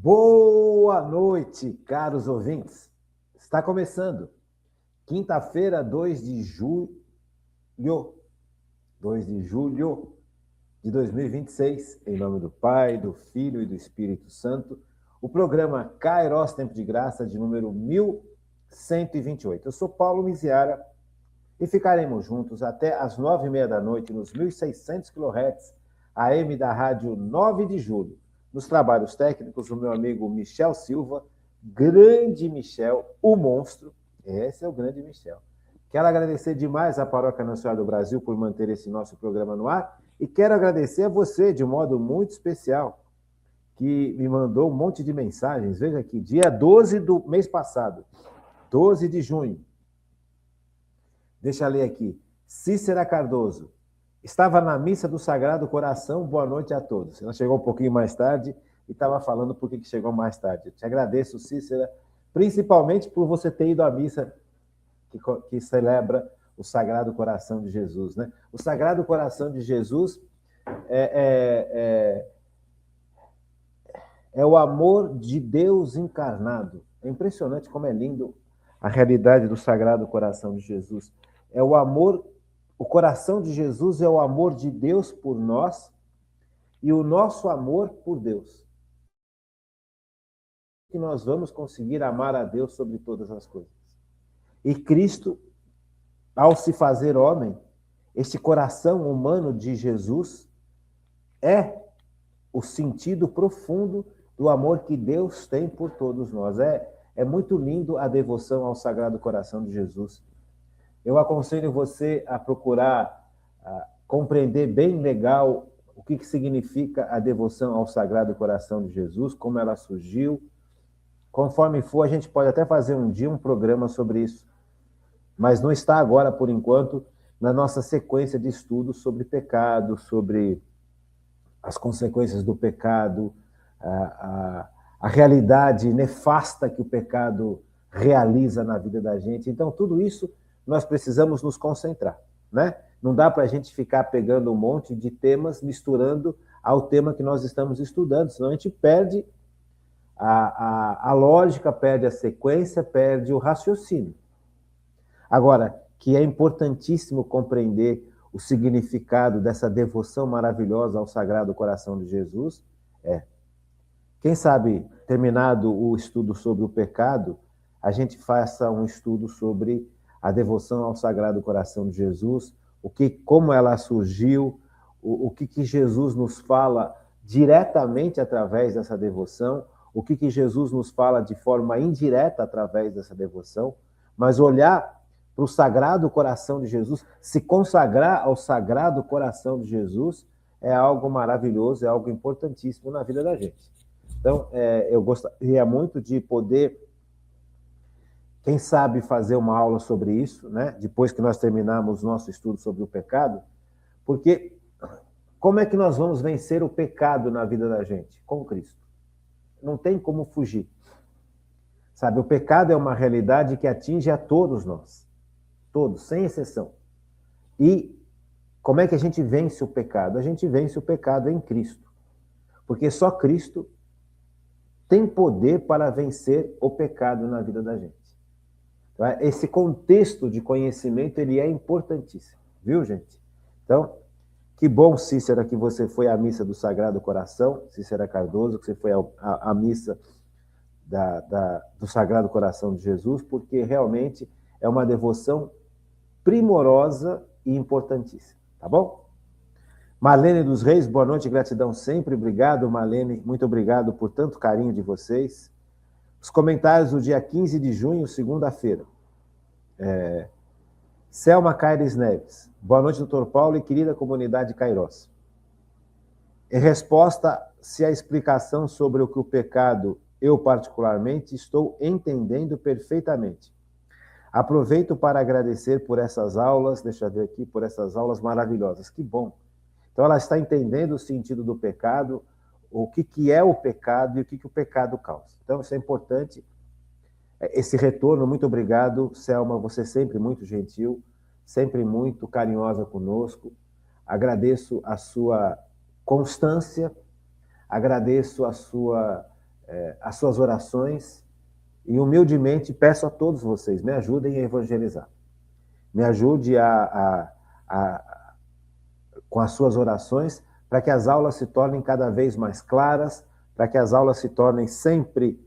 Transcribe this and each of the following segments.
Boa noite, caros ouvintes. Está começando, quinta-feira, 2 de julho de 2026, em nome do Pai, do Filho e do Espírito Santo, o programa Kairos Tempo de Graça, de número 1128. Eu sou Paulo Miziara e ficaremos juntos até às 9h30 da noite, nos 1.600 kHz, AM da Rádio 9 de Julho. Nos trabalhos técnicos, o meu amigo Michel Silva, grande Michel, o monstro. Esse é o grande Michel. Quero agradecer demais à Paróquia Nacional do Brasil por manter esse nosso programa no ar e quero agradecer a você de um modo muito especial, que me mandou um monte de mensagens. Veja aqui, dia 12 do mês passado, 12 de junho. Deixa eu ler aqui. Cícera Cardoso. Estava na missa do Sagrado Coração, boa noite a todos. Ela chegou um pouquinho mais tarde e estava falando por que chegou mais tarde. Eu te agradeço, Cícera, principalmente por você ter ido à missa que celebra o Sagrado Coração de Jesus, né? O Sagrado Coração de Jesus é o amor de Deus encarnado. É impressionante como é lindo a realidade do Sagrado Coração de Jesus. É o amor. O coração de Jesus é o amor de Deus por nós e o nosso amor por Deus. Que nós vamos conseguir amar a Deus sobre todas as coisas. E Cristo, ao se fazer homem, este coração humano de Jesus é o sentido profundo do amor que Deus tem por todos nós. É muito lindo a devoção ao Sagrado Coração de Jesus. Eu aconselho você a procurar compreender bem legal o que significa a devoção ao Sagrado Coração de Jesus, como ela surgiu. Conforme for, a gente pode até fazer um dia um programa sobre isso, mas não está agora, por enquanto, na nossa sequência de estudos sobre pecado, sobre as consequências do pecado, a realidade nefasta que o pecado realiza na vida da gente. Então, tudo isso nós precisamos nos concentrar, né? Não dá para a gente ficar pegando um monte de temas, misturando ao tema que nós estamos estudando, senão a gente perde a lógica, perde a sequência, perde o raciocínio. Agora, que é importantíssimo compreender o significado dessa devoção maravilhosa ao Sagrado Coração de Jesus, quem sabe, terminado o estudo sobre o pecado, a gente faça um estudo sobre a devoção ao Sagrado Coração de Jesus, como ela surgiu, o que Jesus nos fala diretamente através dessa devoção, o que Jesus nos fala de forma indireta através dessa devoção, mas olhar para o Sagrado Coração de Jesus, se consagrar ao Sagrado Coração de Jesus, é algo maravilhoso, é algo importantíssimo na vida da gente. Então, eu gostaria muito de poder, quem sabe, fazer uma aula sobre isso, né? Depois que nós terminarmos nosso estudo sobre o pecado, porque como é que nós vamos vencer o pecado na vida da gente? Com Cristo. Não tem como fugir. Sabe, o pecado é uma realidade que atinge a todos nós. Todos, sem exceção. E como é que a gente vence o pecado? A gente vence o pecado em Cristo. Porque só Cristo tem poder para vencer o pecado na vida da gente. Então, esse contexto de conhecimento, ele é importantíssimo, viu, gente? Então, que bom, Cícera, que você foi à missa do Sagrado Coração, Cícera Cardoso, que você foi à missa do Sagrado Coração de Jesus, porque realmente é uma devoção primorosa e importantíssima, tá bom? Marlene dos Reis, boa noite, gratidão sempre. Obrigado, Marlene, muito obrigado por tanto carinho de vocês. Os comentários do dia 15 de junho, segunda-feira. Selma Caires Neves, boa noite, doutor Paulo e querida comunidade Kairos. Em resposta, se a explicação sobre o que o pecado, eu particularmente, estou entendendo perfeitamente. Aproveito para agradecer por essas aulas, deixa eu ver aqui, por essas aulas maravilhosas. Que bom. Então, ela está entendendo o sentido do pecado, o que é o pecado e o que o pecado causa. Então, isso é importante. Esse retorno, muito obrigado, Selma, você sempre muito gentil, sempre muito carinhosa conosco. Agradeço a sua constância, agradeço a sua as suas orações e humildemente peço a todos vocês, me ajudem a evangelizar. Me ajude com as suas orações para que as aulas se tornem cada vez mais claras, para que as aulas se tornem sempre,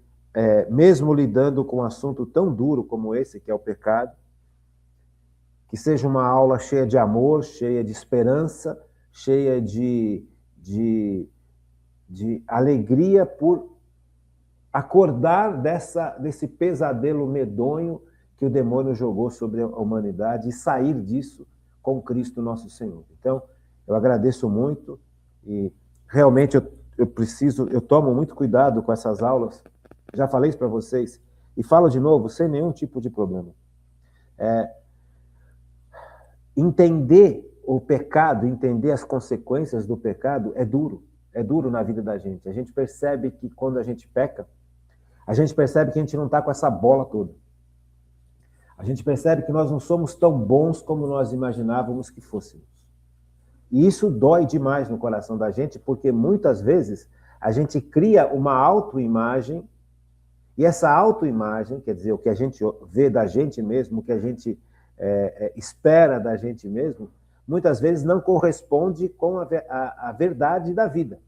mesmo lidando com um assunto tão duro como esse, que é o pecado, que seja uma aula cheia de amor, cheia de esperança, cheia de alegria por acordar desse pesadelo medonho que o demônio jogou sobre a humanidade e sair disso com Cristo nosso Senhor. Então, eu agradeço muito e realmente eu tomo muito cuidado com essas aulas, já falei isso para vocês, e falo de novo, sem nenhum tipo de problema. Entender o pecado, entender as consequências do pecado é duro na vida da gente. A gente percebe que quando a gente peca, a gente percebe que a gente não está com essa bola toda. A gente percebe que nós não somos tão bons como nós imaginávamos que fôssemos. E isso dói demais no coração da gente, porque muitas vezes a gente cria uma autoimagem, e essa autoimagem, quer dizer, o que a gente vê da gente mesmo, o que a gente espera da gente mesmo, muitas vezes não corresponde com a verdade da vida.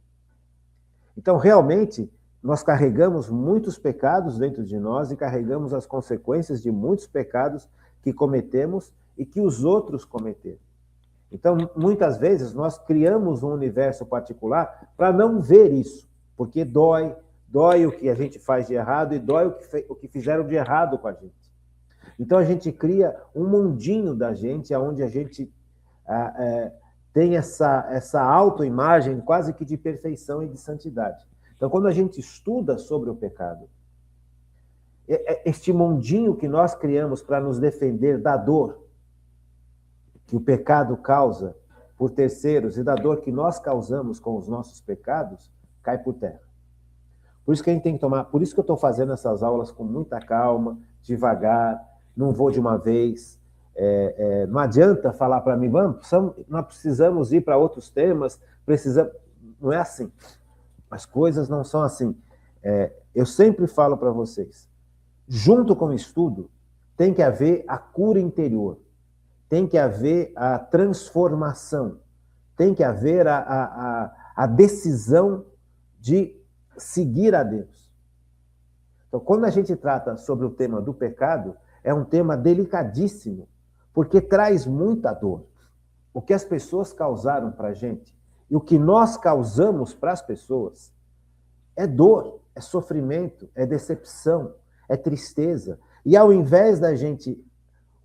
Então, realmente, nós carregamos muitos pecados dentro de nós e carregamos as consequências de muitos pecados que cometemos e que os outros cometeram. Então, muitas vezes, nós criamos um universo particular para não ver isso, porque dói o que a gente faz de errado e dói o que fizeram de errado com a gente. Então, a gente cria um mundinho da gente, onde a gente tem essa autoimagem quase que de perfeição e de santidade. Então, quando a gente estuda sobre o pecado, este mundinho que nós criamos para nos defender da dor que o pecado causa por terceiros e da dor que nós causamos com os nossos pecados, cai por terra. Por isso que a gente tem que por isso que eu estou fazendo essas aulas com muita calma, devagar, não vou de uma vez. Não adianta falar para mim, nós precisamos ir para outros temas, não é assim. As coisas não são assim. Eu sempre falo para vocês, junto com o estudo, tem que haver a cura interior, tem que haver a transformação, tem que haver a decisão de seguir a Deus. Então, quando a gente trata sobre o tema do pecado, é um tema delicadíssimo, porque traz muita dor. O que as pessoas causaram para a gente e o que nós causamos para as pessoas é dor, é sofrimento, é decepção, é tristeza. E ao invés da gente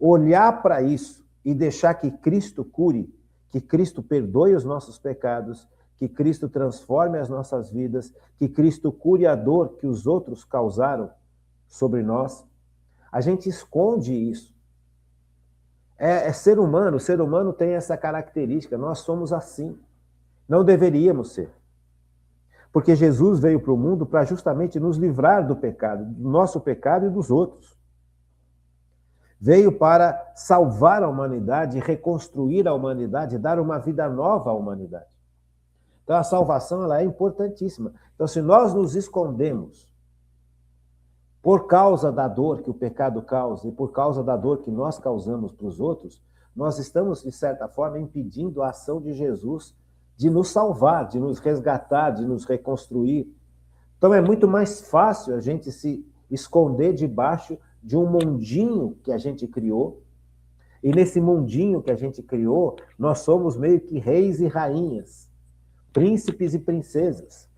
olhar para isso e deixar que Cristo cure, que Cristo perdoe os nossos pecados, que Cristo transforme as nossas vidas, que Cristo cure a dor que os outros causaram sobre nós, a gente esconde isso. É ser humano, o ser humano tem essa característica, nós somos assim. Não deveríamos ser. Porque Jesus veio para o mundo para justamente nos livrar do pecado, do nosso pecado e dos outros. Veio para salvar a humanidade, reconstruir a humanidade, dar uma vida nova à humanidade. Então, a salvação ela é importantíssima. Então, se nós nos escondemos por causa da dor que o pecado causa e por causa da dor que nós causamos para os outros, nós estamos, de certa forma, impedindo a ação de Jesus de nos salvar, de nos resgatar, de nos reconstruir. Então, é muito mais fácil a gente se esconder debaixo de um mundinho que a gente criou, e nesse mundinho que a gente criou, nós somos meio que reis e rainhas, príncipes e princesas,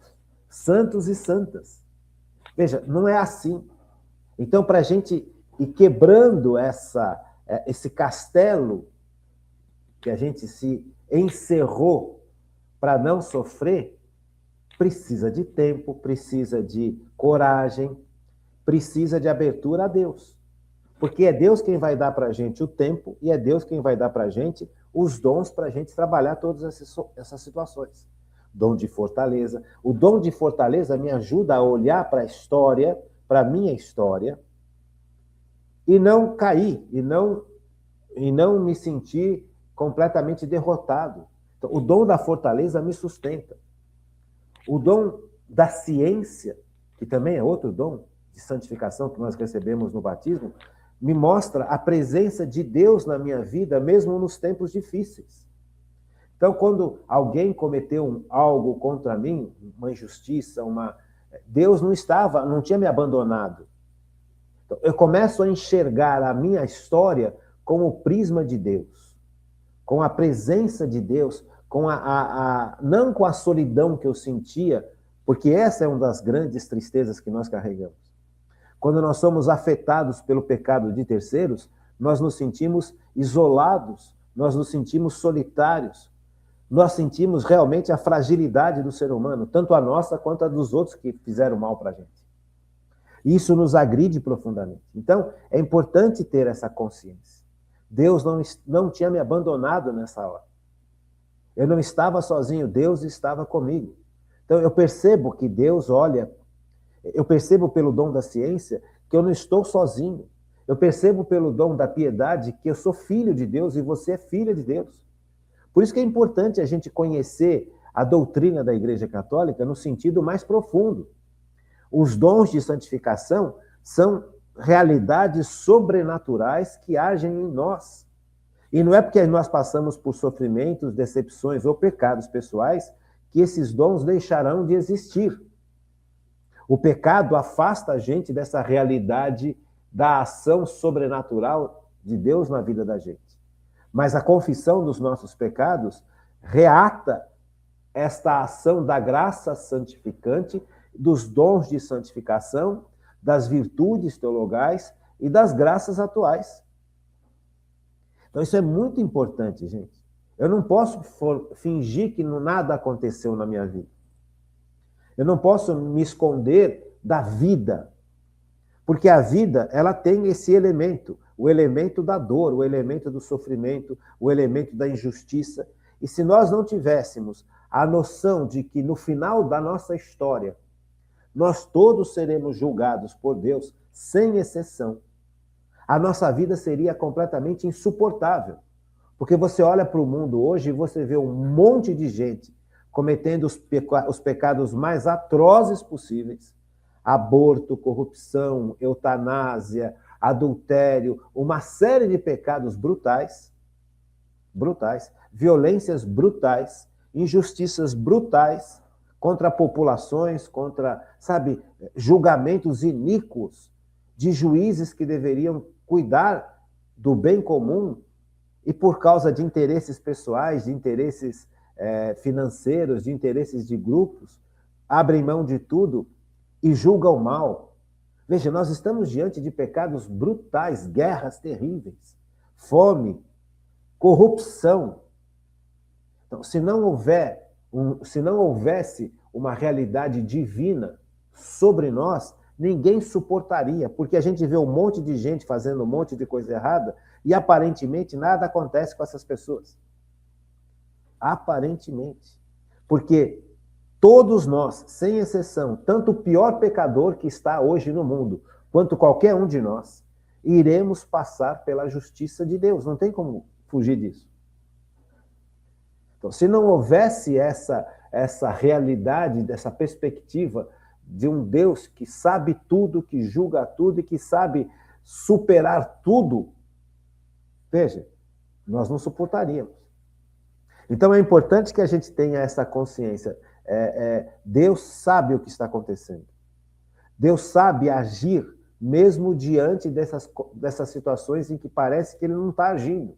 santos e santas. Veja, não é assim. Então, para a gente ir quebrando esse castelo que a gente se encerrou para não sofrer, precisa de tempo, precisa de coragem, precisa de abertura a Deus. Porque é Deus quem vai dar para a gente o tempo e é Deus quem vai dar para a gente os dons para a gente trabalhar todas essas situações. Dom de fortaleza. O dom de fortaleza me ajuda a olhar para a história, para a minha história, e não cair, e não me sentir completamente derrotado. Então, o dom da fortaleza me sustenta. O dom da ciência que também é outro dom de santificação que nós recebemos no batismo, me mostra a presença de Deus na minha vida, mesmo nos tempos difíceis. Então, quando alguém cometeu algo contra mim, uma injustiça, Deus não tinha me abandonado. Então, eu começo a enxergar a minha história com o prisma de Deus, com a presença de Deus, não com a solidão que eu sentia, porque essa é uma das grandes tristezas que nós carregamos. Quando nós somos afetados pelo pecado de terceiros, nós nos sentimos isolados, nós nos sentimos solitários, nós sentimos realmente a fragilidade do ser humano, tanto a nossa quanto a dos outros que fizeram mal para a gente. Isso nos agride profundamente. Então, é importante ter essa consciência. Deus não tinha me abandonado nessa hora. Eu não estava sozinho, Deus estava comigo. Então, eu percebo que Deus olha, eu percebo pelo dom da ciência que eu não estou sozinho. Eu percebo pelo dom da piedade que eu sou filho de Deus e você é filha de Deus. Por isso que é importante a gente conhecer a doutrina da Igreja Católica no sentido mais profundo. Os dons de santificação são realidades sobrenaturais que agem em nós. E não é porque nós passamos por sofrimentos, decepções ou pecados pessoais que esses dons deixarão de existir. O pecado afasta a gente dessa realidade da ação sobrenatural de Deus na vida da gente. Mas a confissão dos nossos pecados reata esta ação da graça santificante, dos dons de santificação, das virtudes teologais e das graças atuais. Então isso é muito importante, gente. Eu não posso fingir que nada aconteceu na minha vida. Eu não posso me esconder da vida. Porque a vida, ela tem esse elemento, o elemento da dor, o elemento do sofrimento, o elemento da injustiça. E se nós não tivéssemos a noção de que no final da nossa história, nós todos seremos julgados por Deus, sem exceção, a nossa vida seria completamente insuportável. Porque você olha para o mundo hoje e você vê um monte de gente cometendo os pecados mais atrozes possíveis. Aborto, corrupção, eutanásia, adultério, uma série de pecados brutais, violências brutais, injustiças brutais contra populações, contra, julgamentos iníquos de juízes que deveriam cuidar do bem comum e por causa de interesses pessoais, de interesses financeiros, de interesses de grupos, abrem mão de tudo e julgam mal. Veja, nós estamos diante de pecados brutais, guerras terríveis, fome, corrupção. Então, se não houvesse uma realidade divina sobre nós, ninguém suportaria, porque a gente vê um monte de gente fazendo um monte de coisa errada e aparentemente nada acontece com essas pessoas. Aparentemente. Porque todos nós, sem exceção, tanto o pior pecador que está hoje no mundo, quanto qualquer um de nós, iremos passar pela justiça de Deus. Não tem como fugir disso. Então, se não houvesse essa realidade, dessa perspectiva de um Deus que sabe tudo, que julga tudo e que sabe superar tudo, veja, nós não suportaríamos. Então é importante que a gente tenha essa consciência. Deus sabe o que está acontecendo. Deus sabe agir mesmo diante dessas situações em que parece que ele não está agindo.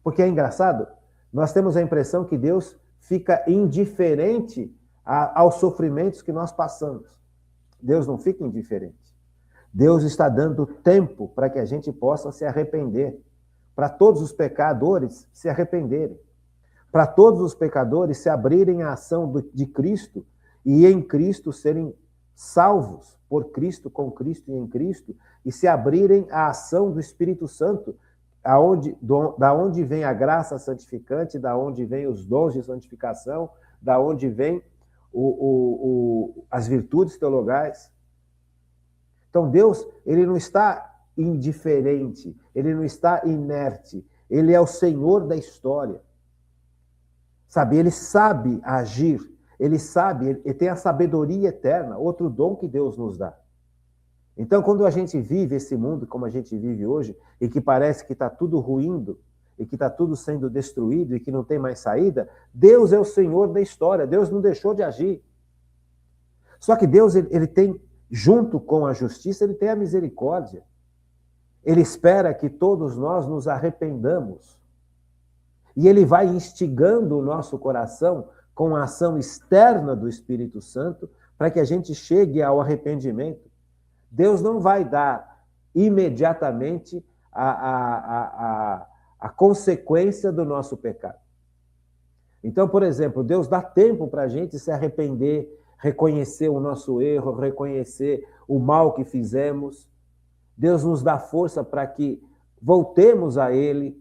Porque é engraçado, nós temos a impressão que Deus fica indiferente aos sofrimentos que nós passamos. Deus não fica indiferente. Deus está dando tempo para que a gente possa se arrepender, para todos os pecadores se arrependerem, para todos os pecadores se abrirem à ação de Cristo e em Cristo serem salvos por Cristo, com Cristo e em Cristo, e se abrirem à ação do Espírito Santo, da onde vem a graça santificante, da onde vem os dons de santificação, da onde vem as virtudes teologais. Então Deus, ele não está indiferente, ele não está inerte, ele é o Senhor da história. Ele sabe agir, ele sabe, ele tem a sabedoria eterna, outro dom que Deus nos dá. Então, quando a gente vive esse mundo como a gente vive hoje, e que parece que está tudo ruindo, e que está tudo sendo destruído, e que não tem mais saída, Deus é o Senhor da história, Deus não deixou de agir. Só que Deus, ele tem, junto com a justiça, ele tem a misericórdia. Ele espera que todos nós nos arrependamos. E ele vai instigando o nosso coração com a ação externa do Espírito Santo para que a gente chegue ao arrependimento. Deus não vai dar imediatamente a consequência do nosso pecado. Então, por exemplo, Deus dá tempo para a gente se arrepender, reconhecer o nosso erro, reconhecer o mal que fizemos. Deus nos dá força para que voltemos a Ele.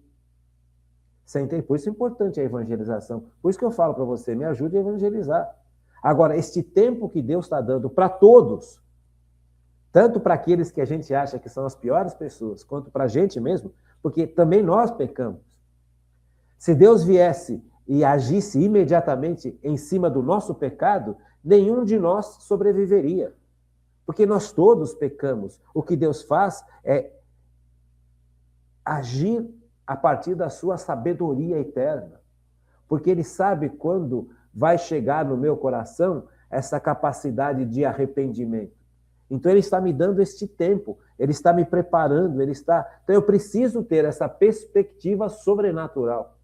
Você entende? Por isso é importante a evangelização. Por isso que eu falo para você, me ajude a evangelizar. Agora, este tempo que Deus está dando para todos, tanto para aqueles que a gente acha que são as piores pessoas, quanto para a gente mesmo, porque também nós pecamos. Se Deus viesse e agisse imediatamente em cima do nosso pecado, nenhum de nós sobreviveria. Porque nós todos pecamos. O que Deus faz é agir a partir da sua sabedoria eterna. Porque Ele sabe quando vai chegar no meu coração essa capacidade de arrependimento. Então Ele está me dando este tempo, Ele está me preparando, Então eu preciso ter essa perspectiva sobrenatural.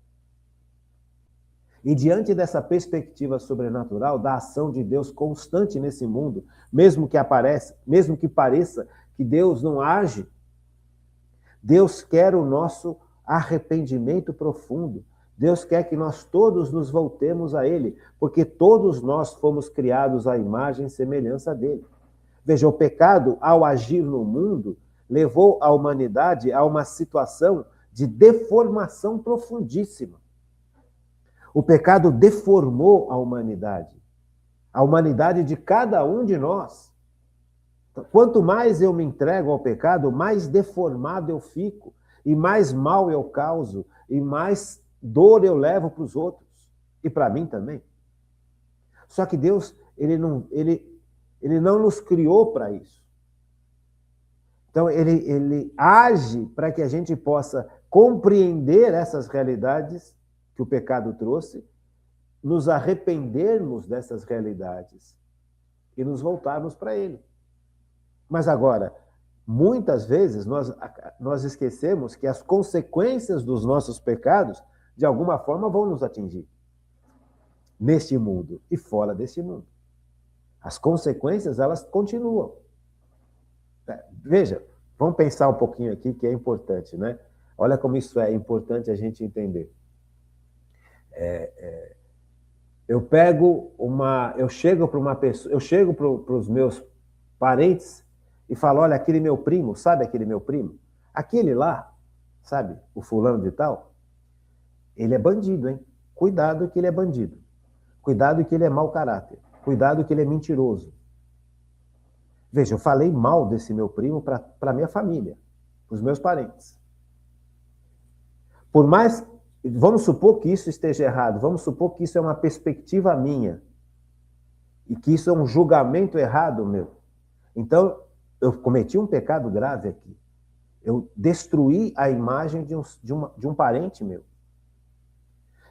E diante dessa perspectiva sobrenatural, da ação de Deus constante nesse mundo, mesmo que pareça que Deus não age, Deus quer o nosso arrependimento profundo. Deus quer que nós todos nos voltemos a Ele, porque todos nós fomos criados à imagem e semelhança dele. Veja, o pecado, ao agir no mundo, levou a humanidade a uma situação de deformação profundíssima. O pecado deformou a humanidade de cada um de nós. Quanto mais eu me entrego ao pecado, mais deformado eu fico, e mais mal eu causo, e mais dor eu levo para os outros, e para mim também. Só que Deus, ele não nos criou para isso. Então, ele age para que a gente possa compreender essas realidades que o pecado trouxe, nos arrependermos dessas realidades e nos voltarmos para Ele. Mas agora, muitas vezes nós esquecemos que as consequências dos nossos pecados, de alguma forma, vão nos atingir. Neste mundo e fora deste mundo. As consequências, elas continuam. Veja, vamos pensar um pouquinho aqui que é importante, né? Olha como isso é importante a gente entender. Eu chego para uma pessoa, eu chego para os meus parentes e falo, olha, aquele meu primo, sabe aquele meu primo? Aquele lá, sabe, o fulano de tal, ele é bandido, hein? Cuidado que ele é bandido. Cuidado que ele é mau caráter. Cuidado que ele é mentiroso. Veja, eu falei mal desse meu primo para a minha família, para os meus parentes. Por mais... Vamos supor que isso esteja errado, vamos supor que isso é uma perspectiva minha e que isso é um julgamento errado meu. Então, eu cometi um pecado grave aqui. Eu destruí a imagem de um parente meu.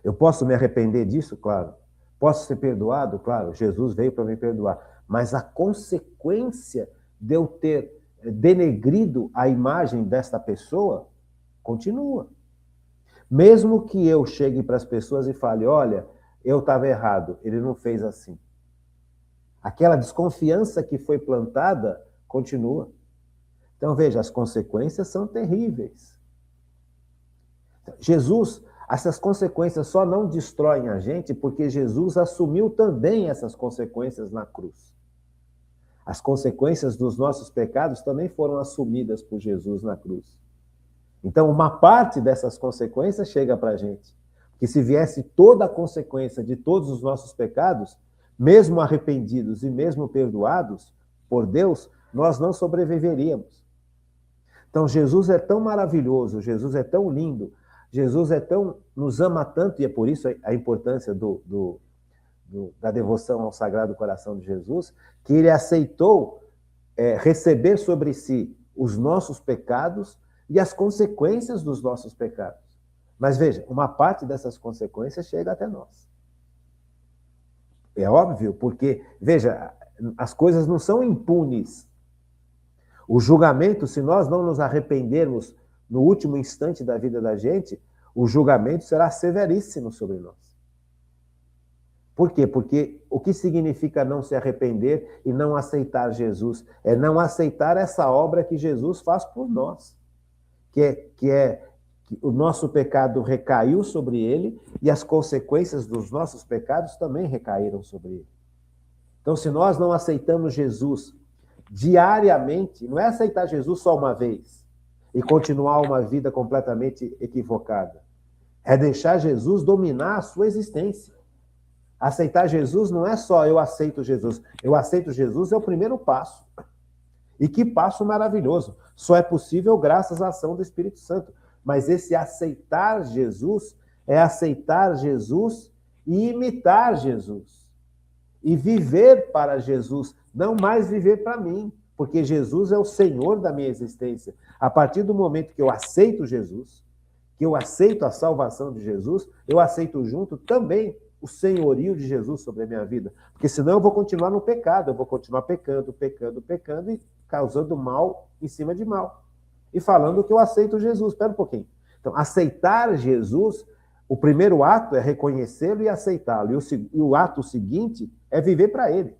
Eu posso me arrepender disso? Claro. Posso ser perdoado? Claro. Jesus veio para me perdoar. Mas a consequência de eu ter denegrido a imagem desta pessoa continua. Mesmo que eu chegue para as pessoas e fale, olha, eu estava errado, ele não fez assim. Aquela desconfiança que foi plantada continua. Então, veja, as consequências são terríveis. Jesus, essas consequências só não destroem a gente porque Jesus assumiu também essas consequências na cruz. As consequências dos nossos pecados também foram assumidas por Jesus na cruz. Então, uma parte dessas consequências chega para a gente. Que se viesse toda a consequência de todos os nossos pecados, mesmo arrependidos e mesmo perdoados por Deus, nós não sobreviveríamos. Então, Jesus é tão maravilhoso, Jesus é tão lindo, Jesus nos ama tanto, e é por isso a importância do da devoção ao Sagrado Coração de Jesus, que ele aceitou receber sobre si os nossos pecados e as consequências dos nossos pecados. Mas veja, uma parte dessas consequências chega até nós. É óbvio, porque, veja, as coisas não são impunes. O julgamento, se nós não nos arrependermos no último instante da vida da gente, o julgamento será severíssimo sobre nós. Por quê? Porque o que significa não se arrepender e não aceitar Jesus? É não aceitar essa obra que Jesus faz por nós. Que o nosso pecado recaiu sobre ele e as consequências dos nossos pecados também recaíram sobre ele. Então, se nós não aceitamos Jesus diariamente, não é aceitar Jesus só uma vez e continuar uma vida completamente equivocada. É deixar Jesus dominar a sua existência. Aceitar Jesus não é só eu aceito Jesus. Eu aceito Jesus é o primeiro passo. E que passo maravilhoso. Só é possível graças à ação do Espírito Santo. Mas esse aceitar Jesus é aceitar Jesus e imitar Jesus. E viver para Jesus, não mais viver para mim, porque Jesus é o Senhor da minha existência. A partir do momento que eu aceito Jesus, que eu aceito a salvação de Jesus, eu aceito junto também o senhorio de Jesus sobre a minha vida. Porque senão eu vou continuar no pecado, eu vou continuar pecando e causando mal em cima de mal. E falando que eu aceito Jesus. Espera um pouquinho. Então, aceitar Jesus, o primeiro ato é reconhecê-lo e aceitá-lo. E o ato seguinte é viver para ele.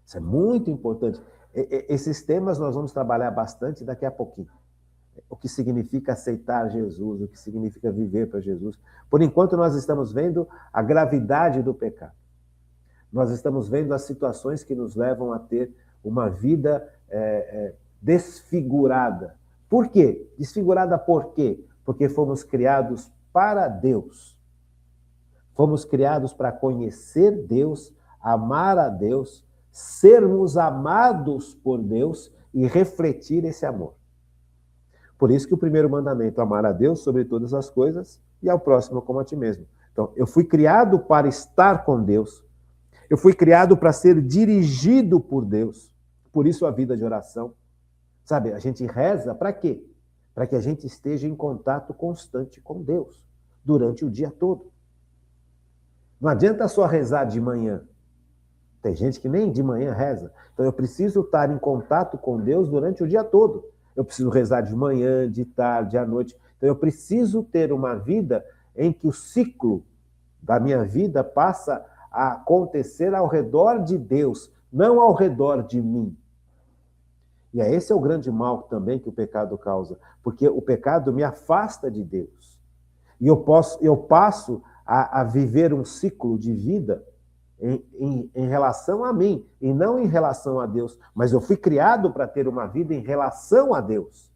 Isso é muito importante. Esses temas nós vamos trabalhar bastante daqui a pouquinho. O que significa aceitar Jesus, o que significa viver para Jesus. Por enquanto, nós estamos vendo a gravidade do pecado. Nós estamos vendo as situações que nos levam a ter uma vida desfigurada. Por quê? Desfigurada por quê? Porque fomos criados para Deus. Fomos criados para conhecer Deus, amar a Deus, sermos amados por Deus e refletir esse amor. Por isso que o primeiro mandamento é amar a Deus sobre todas as coisas e ao próximo como a ti mesmo. Então, eu fui criado para estar com Deus. Eu fui criado para ser dirigido por Deus. Por isso a vida de oração. Sabe, a gente reza para quê? Para que a gente esteja em contato constante com Deus durante o dia todo. Não adianta só rezar de manhã. Tem gente que nem de manhã reza. Então eu preciso estar em contato com Deus durante o dia todo. Eu preciso rezar de manhã, de tarde, à noite. Então eu preciso ter uma vida em que o ciclo da minha vida passa a acontecer ao redor de Deus, não ao redor de mim. E esse é o grande mal também que o pecado causa, porque o pecado me afasta de Deus. E eu passo a viver um ciclo de vida em relação a mim, e não em relação a Deus. Mas eu fui criado para ter uma vida em relação a Deus.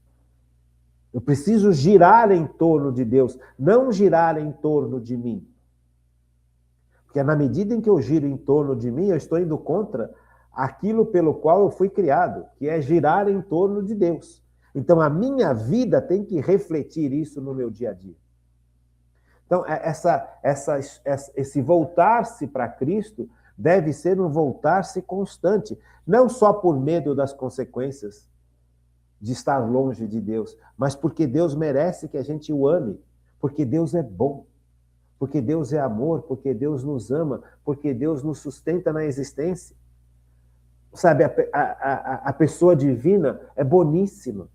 Eu preciso girar em torno de Deus, não girar em torno de mim. Porque na medida em que eu giro em torno de mim, eu estou indo contra aquilo pelo qual eu fui criado, que é girar em torno de Deus. Então a minha vida tem que refletir isso no meu dia a dia. Então, esse voltar-se para Cristo deve ser um voltar-se constante, não só por medo das consequências de estar longe de Deus, mas porque Deus merece que a gente o ame, porque Deus é bom, porque Deus é amor, porque Deus nos ama, porque Deus nos sustenta na existência. Sabe, a pessoa divina é boníssima.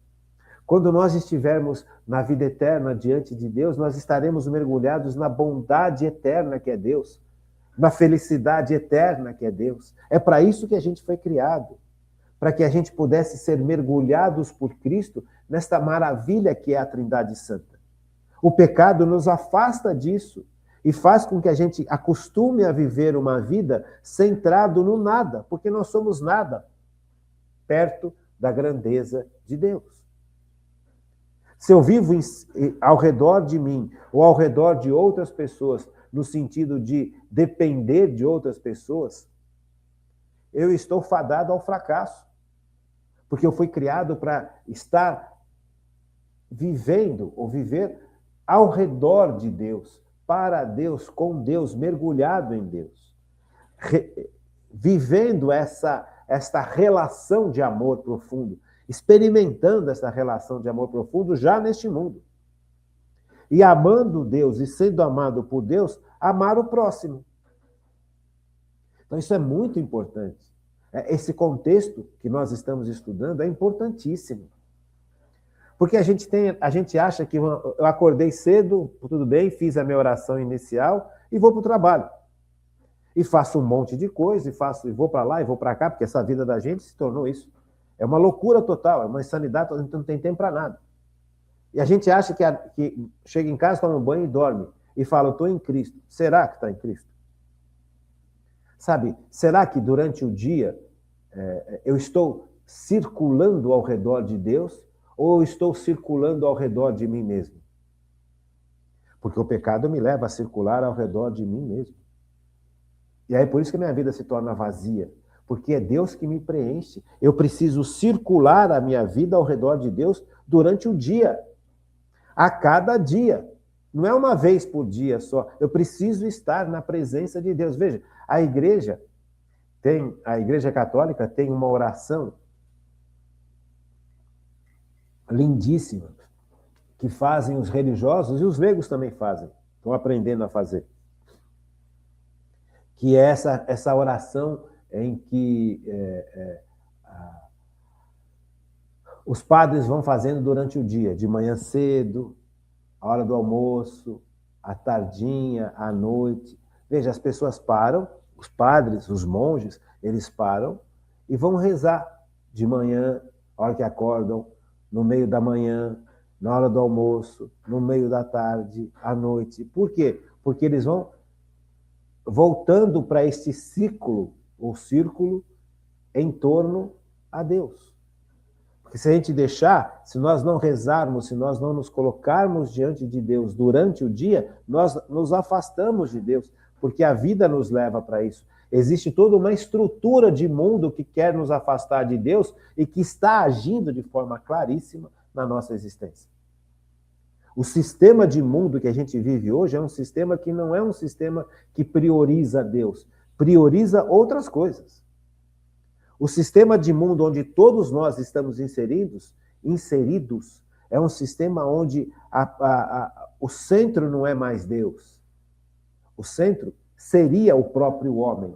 Quando nós estivermos na vida eterna diante de Deus, nós estaremos mergulhados na bondade eterna que é Deus, na felicidade eterna que é Deus. É para isso que a gente foi criado, para que a gente pudesse ser mergulhados por Cristo nesta maravilha que é a Trindade Santa. O pecado nos afasta disso e faz com que a gente acostume a viver uma vida centrado no nada, porque nós somos nada perto da grandeza de Deus. Se eu vivo ao redor de mim ou ao redor de outras pessoas, no sentido de depender de outras pessoas, eu estou fadado ao fracasso. Porque eu fui criado para estar vivendo ou viver ao redor de Deus, para Deus, com Deus, mergulhado em Deus, vivendo esta relação de amor profundo, experimentando essa relação de amor profundo já neste mundo. E amando Deus e sendo amado por Deus, amar o próximo. Então isso é muito importante. Esse contexto que nós estamos estudando é importantíssimo. Porque a gente acha que eu acordei cedo, tudo bem, fiz a minha oração inicial e vou para o trabalho. E faço um monte de coisa, e vou para lá e vou para cá, porque essa vida da gente se tornou isso. É uma loucura total, é uma insanidade, a gente não tem tempo para nada. E a gente acha que chega em casa, toma um banho e dorme. E fala, eu estou em Cristo. Será que está em Cristo? Sabe, será que durante o dia eu estou circulando ao redor de Deus ou eu estou circulando ao redor de mim mesmo? Porque o pecado me leva a circular ao redor de mim mesmo. E aí por isso que a minha vida se torna vazia. Porque é Deus que me preenche. Eu preciso circular a minha vida ao redor de Deus durante o dia. A cada dia. Não é uma vez por dia só. Eu preciso estar na presença de Deus. Veja, a Igreja Católica tem uma oração lindíssima que fazem os religiosos e os leigos também fazem. Estão aprendendo a fazer. Que é essa oração em que os padres vão fazendo durante o dia, de manhã cedo, a hora do almoço, à tardinha, à noite. Veja, as pessoas param, os padres, os monges, eles param e vão rezar de manhã, a hora que acordam, no meio da manhã, na hora do almoço, no meio da tarde, à noite. Por quê? Porque eles vão voltando para este ciclo, ou círculo, em torno a Deus. Porque se a gente deixar, se nós não rezarmos, se nós não nos colocarmos diante de Deus durante o dia, nós nos afastamos de Deus, porque a vida nos leva para isso. Existe toda uma estrutura de mundo que quer nos afastar de Deus e que está agindo de forma claríssima na nossa existência. O sistema de mundo que a gente vive hoje é um sistema que não é um sistema que prioriza Deus, prioriza outras coisas. O sistema de mundo onde todos nós estamos inseridos, é um sistema onde o centro não é mais Deus. O centro seria o próprio homem.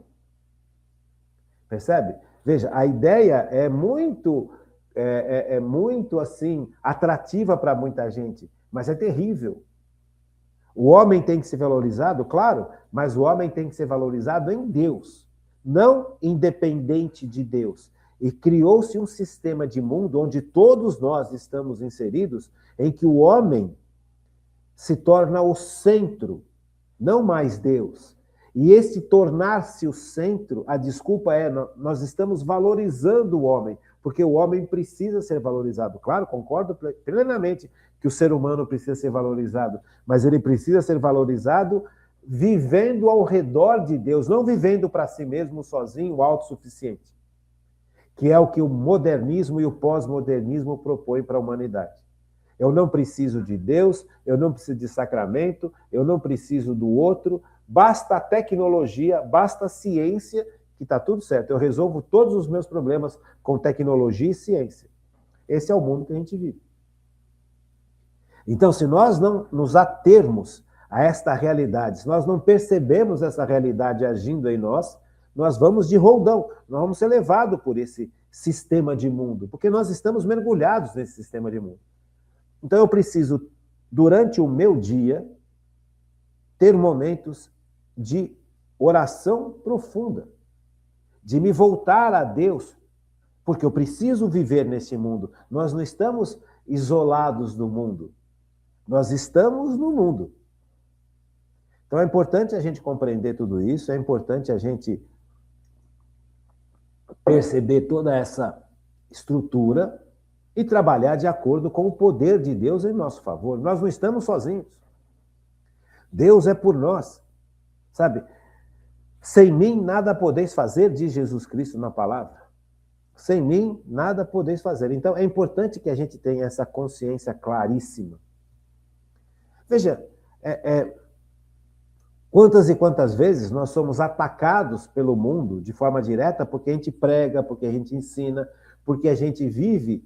Percebe? Veja, a ideia é muito assim, atrativa para muita gente, mas é terrível. O homem tem que ser valorizado, claro, mas o homem tem que ser valorizado em Deus, não independente de Deus. E criou-se um sistema de mundo onde todos nós estamos inseridos, em que o homem se torna o centro, não mais Deus. E esse tornar-se o centro, a desculpa é, nós estamos valorizando o homem, porque o homem precisa ser valorizado. Claro, concordo plenamente que o ser humano precisa ser valorizado, mas ele precisa ser valorizado vivendo ao redor de Deus, não vivendo para si mesmo sozinho, autossuficiente, que é o que o modernismo e o pós-modernismo propõem para a humanidade. Eu não preciso de Deus, eu não preciso de sacramento, eu não preciso do outro, basta a tecnologia, basta a ciência, que está tudo certo. Eu resolvo todos os meus problemas com tecnologia e ciência. Esse é o mundo que a gente vive. Então, se nós não nos atermos a esta realidade, se nós não percebemos essa realidade agindo em nós, nós vamos de roldão, nós vamos ser levados por esse sistema de mundo, porque nós estamos mergulhados nesse sistema de mundo. Então, eu preciso, durante o meu dia, ter momentos de oração profunda, de me voltar a Deus, porque eu preciso viver nesse mundo. Nós não estamos isolados do mundo, nós estamos no mundo. Então é importante a gente compreender tudo isso, é importante a gente perceber toda essa estrutura e trabalhar de acordo com o poder de Deus em nosso favor. Nós não estamos sozinhos. Deus é por nós. Sabe? Sem mim nada podeis fazer, diz Jesus Cristo na palavra. Sem mim nada podeis fazer. Então é importante que a gente tenha essa consciência claríssima. Veja, Quantas e quantas vezes nós somos atacados pelo mundo de forma direta porque a gente prega, porque a gente ensina, porque a gente vive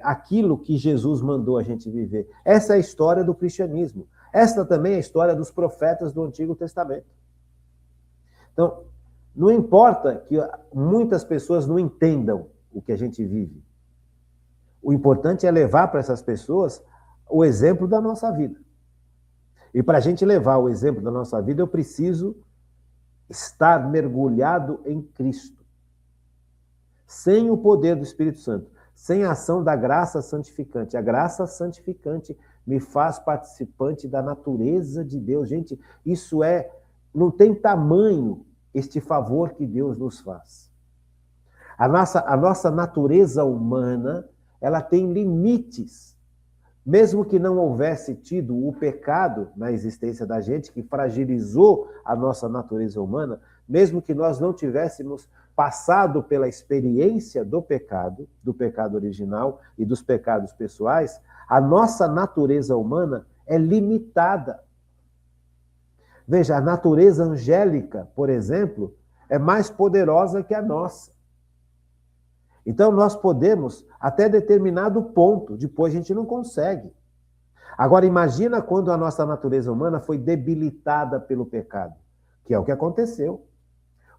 aquilo que Jesus mandou a gente viver. Essa é a história do cristianismo. Essa também é a história dos profetas do Antigo Testamento. Então, não importa que muitas pessoas não entendam o que a gente vive. O importante é levar para essas pessoas o exemplo da nossa vida. E para a gente levar o exemplo da nossa vida, eu preciso estar mergulhado em Cristo. Sem o poder do Espírito Santo, sem a ação da graça santificante. A graça santificante me faz participante da natureza de Deus. Gente, isso não tem tamanho este favor que Deus nos faz. A nossa natureza humana, ela tem limites. Mesmo que não houvesse tido o pecado na existência da gente, que fragilizou a nossa natureza humana, mesmo que nós não tivéssemos passado pela experiência do pecado original e dos pecados pessoais, a nossa natureza humana é limitada. Veja, a natureza angélica, por exemplo, é mais poderosa que a nossa. Então, nós podemos, até determinado ponto, depois a gente não consegue. Agora, imagina quando a nossa natureza humana foi debilitada pelo pecado, que é o que aconteceu.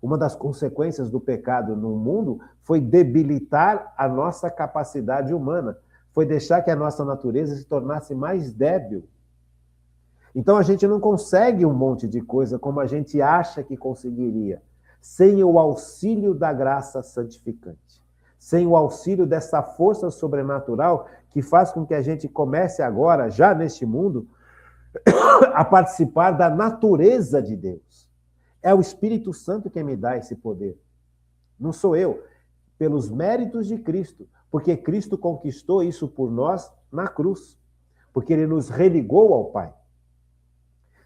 Uma das consequências do pecado no mundo foi debilitar a nossa capacidade humana, foi deixar que a nossa natureza se tornasse mais débil. Então, a gente não consegue um monte de coisa como a gente acha que conseguiria, sem o auxílio da graça santificante. Sem o auxílio dessa força sobrenatural que faz com que a gente comece agora, já neste mundo, a participar da natureza de Deus. É o Espírito Santo que me dá esse poder. Não sou eu. Pelos méritos de Cristo. Porque Cristo conquistou isso por nós na cruz. Porque ele nos religou ao Pai.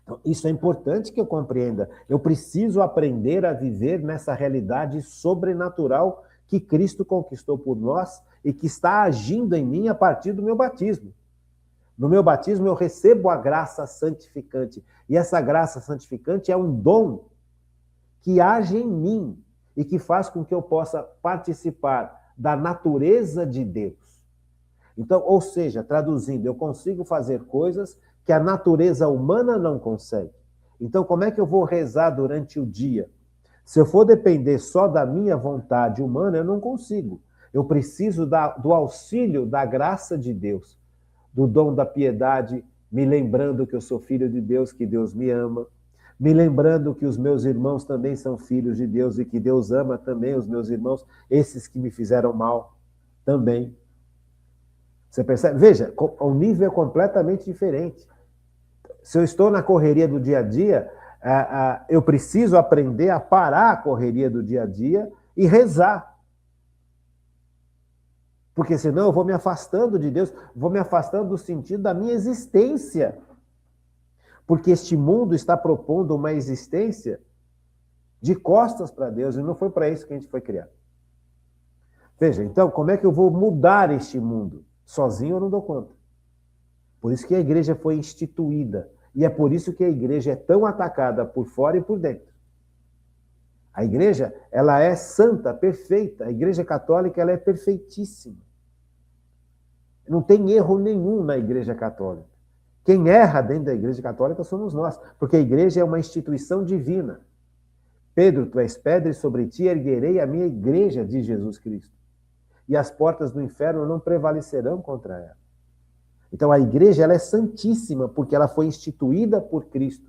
Então, isso é importante que eu compreenda. Eu preciso aprender a viver nessa realidade sobrenatural que Cristo conquistou por nós e que está agindo em mim a partir do meu batismo. No meu batismo eu recebo a graça santificante. E essa graça santificante é um dom que age em mim e que faz com que eu possa participar da natureza de Deus. Então, ou seja, traduzindo, eu consigo fazer coisas que a natureza humana não consegue. Então, como é que eu vou rezar durante o dia? Se eu for depender só da minha vontade humana, eu não consigo. Eu preciso do auxílio da graça de Deus, do dom da piedade, me lembrando que eu sou filho de Deus, que Deus me ama, me lembrando que os meus irmãos também são filhos de Deus e que Deus ama também os meus irmãos, esses que me fizeram mal também. Você percebe? Veja, o nível é completamente diferente. Se eu estou na correria do dia a dia, eu preciso aprender a parar a correria do dia a dia e rezar. Porque senão eu vou me afastando de Deus, vou me afastando do sentido da minha existência. Porque este mundo está propondo uma existência de costas para Deus, e não foi para isso que a gente foi criado. Veja, então, como é que eu vou mudar este mundo? Sozinho eu não dou conta. Por isso que a igreja foi instituída. E é por isso que a igreja é tão atacada por fora e por dentro. A igreja, ela é santa, perfeita. A igreja católica, ela é perfeitíssima. Não tem erro nenhum na igreja católica. Quem erra dentro da igreja católica somos nós, porque a igreja é uma instituição divina. Pedro, tu és pedra e sobre ti erguerei a minha igreja, diz Jesus Cristo. E as portas do inferno não prevalecerão contra ela. Então a igreja, ela é santíssima porque ela foi instituída por Cristo,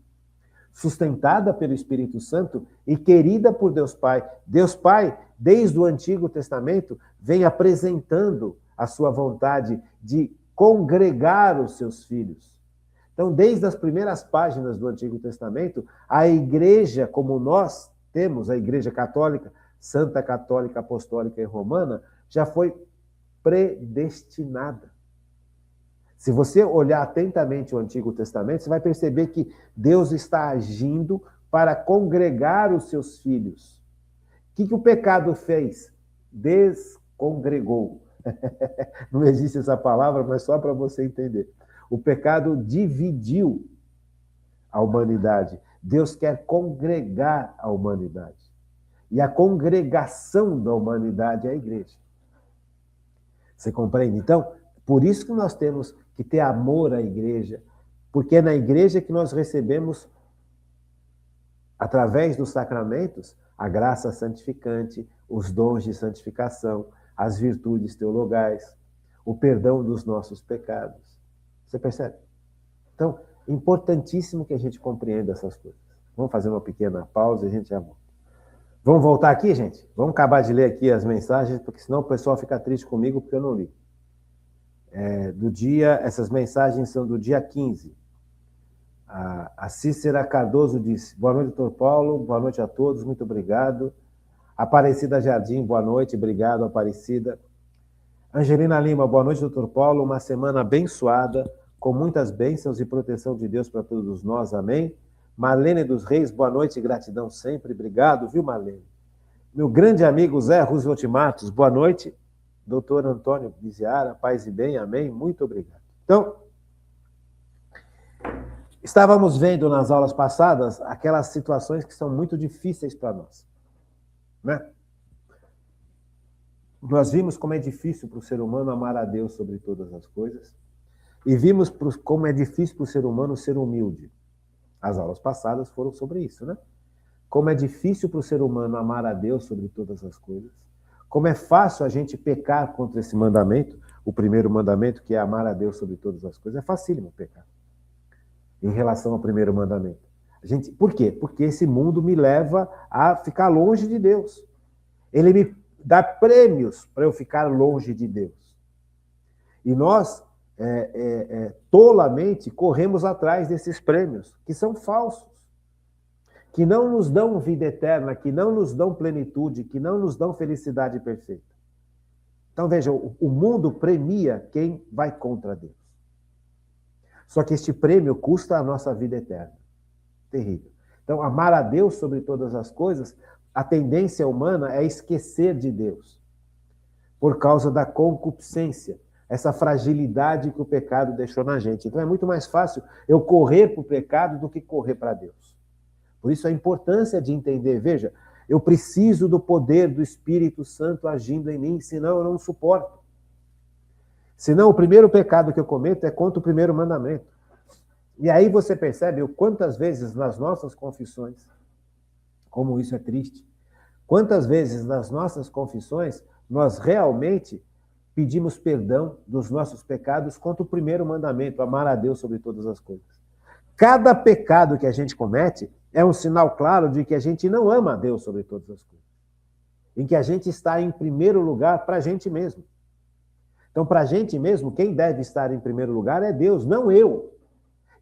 sustentada pelo Espírito Santo e querida por Deus Pai. Deus Pai, desde o Antigo Testamento, vem apresentando a sua vontade de congregar os seus filhos. Então, desde as primeiras páginas do Antigo Testamento, a igreja, como nós temos, a igreja católica, Santa Católica, Apostólica e Romana, já foi predestinada. Se você olhar atentamente o Antigo Testamento, você vai perceber que Deus está agindo para congregar os seus filhos. O que o pecado fez? Descongregou. Não existe essa palavra, mas só para você entender. O pecado dividiu a humanidade. Deus quer congregar a humanidade. E a congregação da humanidade é a igreja. Você compreende? Então, por isso que nós temos que ter amor à igreja, porque é na igreja que nós recebemos, através dos sacramentos, a graça santificante, os dons de santificação, as virtudes teologais, o perdão dos nossos pecados. Você percebe? Então, importantíssimo que a gente compreenda essas coisas. Vamos fazer uma pequena pausa e a gente já volta. Vamos voltar aqui, gente? Vamos acabar de ler aqui as mensagens, porque senão o pessoal fica triste comigo porque eu não li. Essas mensagens são do dia 15. A Cícera Cardoso disse: boa noite, doutor Paulo, boa noite a todos, muito obrigado. Aparecida Jardim, boa noite, obrigado, Aparecida. Angelina Lima, boa noite, doutor Paulo, uma semana abençoada, com muitas bênçãos e proteção de Deus para todos nós, amém. Marlene dos Reis, boa noite e gratidão sempre, obrigado, viu, Marlene? Meu grande amigo Zé Roosevelt Matos, boa noite. Doutor Antônio Biziara, paz e bem, amém, muito obrigado. Então, estávamos vendo nas aulas passadas aquelas situações que são muito difíceis para nós, né? Nós vimos como é difícil para o ser humano amar a Deus sobre todas as coisas e vimos como é difícil para o ser humano ser humilde. As aulas passadas foram sobre isso, né? Como é difícil para o ser humano amar a Deus sobre todas as coisas. Como é fácil a gente pecar contra esse mandamento, o primeiro mandamento, que é amar a Deus sobre todas as coisas. É facílimo pecar em relação ao primeiro mandamento. Por quê? Porque esse mundo me leva a ficar longe de Deus. Ele me dá prêmios para eu ficar longe de Deus. E nós tolamente corremos atrás desses prêmios, que são falsos, que não nos dão vida eterna, que não nos dão plenitude, que não nos dão felicidade perfeita. Então, veja, o mundo premia quem vai contra Deus. Só que este prêmio custa a nossa vida eterna. Terrível. Então, amar a Deus sobre todas as coisas, a tendência humana é esquecer de Deus, por causa da concupiscência, essa fragilidade que o pecado deixou na gente. Então é muito mais fácil eu correr para o pecado do que correr para Deus. Por isso a importância de entender, veja, eu preciso do poder do Espírito Santo agindo em mim, senão eu não suporto. Senão o primeiro pecado que eu cometo é contra o primeiro mandamento. E aí você percebe o quantas vezes nas nossas confissões, como isso é triste, quantas vezes nas nossas confissões nós realmente pedimos perdão dos nossos pecados contra o primeiro mandamento, amar a Deus sobre todas as coisas. Cada pecado que a gente comete é um sinal claro de que a gente não ama a Deus sobre todas as coisas. Em que a gente está em primeiro lugar para a gente mesmo. Então, para a gente mesmo, quem deve estar em primeiro lugar é Deus, não eu.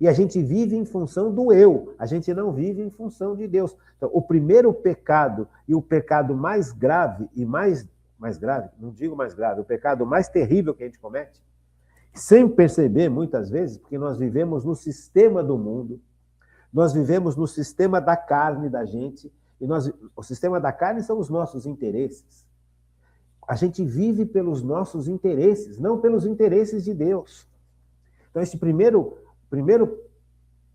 E a gente vive em função do eu, a gente não vive em função de Deus. Então, o primeiro pecado e o pecado mais grave e mais grave, não digo mais grave, o pecado mais terrível que a gente comete, sem perceber muitas vezes, porque nós vivemos no sistema do mundo, nós vivemos no sistema da carne da gente, e o sistema da carne são os nossos interesses. A gente vive pelos nossos interesses, não pelos interesses de Deus. Então, esse primeiro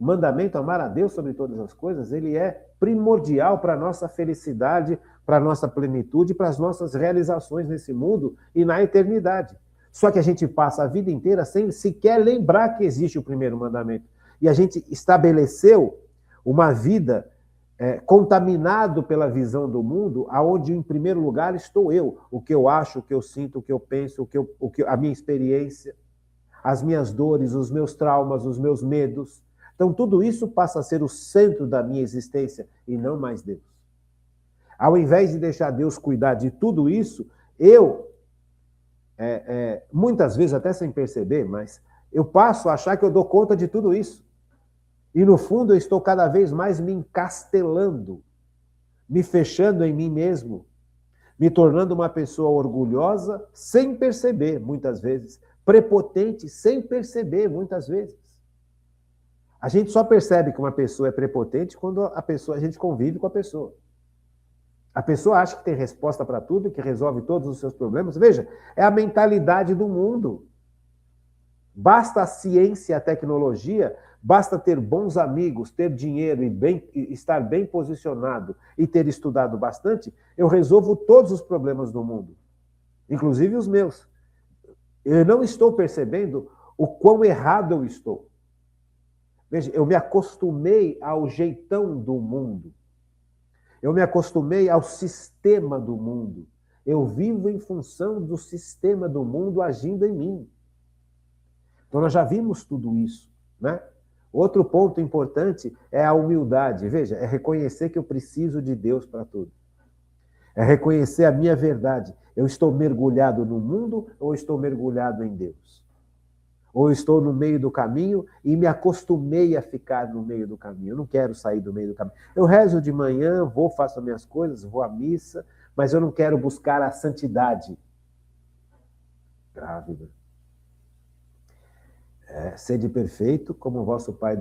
mandamento, amar a Deus sobre todas as coisas, ele é primordial para a nossa felicidade, para a nossa plenitude, para as nossas realizações nesse mundo e na eternidade. Só que a gente passa a vida inteira sem sequer lembrar que existe o primeiro mandamento. E a gente estabeleceu uma vida contaminado pela visão do mundo, aonde em primeiro lugar estou eu, o que eu acho, o que eu sinto, o que eu penso, a minha experiência, as minhas dores, os meus traumas, os meus medos. Então tudo isso passa a ser o centro da minha existência e não mais Deus. Ao invés de deixar Deus cuidar de tudo isso, eu, muitas vezes até sem perceber, mas eu passo a achar que eu dou conta de tudo isso. E no fundo eu estou cada vez mais me encastelando, me fechando em mim mesmo, me tornando uma pessoa orgulhosa sem perceber, muitas vezes, prepotente sem perceber, muitas vezes. A gente só percebe que uma pessoa é prepotente quando a gente convive com a pessoa. A pessoa acha que tem resposta para tudo, que resolve todos os seus problemas. Veja, é a mentalidade do mundo. Basta a ciência e a tecnologia, Basta ter bons amigos, ter dinheiro e estar bem posicionado e ter estudado bastante, eu resolvo todos os problemas do mundo, inclusive os meus. Eu não estou percebendo o quão errado eu estou. Veja, eu me acostumei ao jeitão do mundo. Eu me acostumei ao sistema do mundo. Eu vivo em função do sistema do mundo agindo em mim. Então, nós já vimos tudo isso, né? Outro ponto importante é a humildade. Veja, é reconhecer que eu preciso de Deus para tudo. É reconhecer a minha verdade. Eu estou mergulhado no mundo ou estou mergulhado em Deus? Ou estou no meio do caminho e me acostumei a ficar no meio do caminho. Eu não quero sair do meio do caminho. Eu rezo de manhã, faço as minhas coisas, vou à missa, mas eu não quero buscar a santidade. Grávida. Sede perfeito como o vosso Pai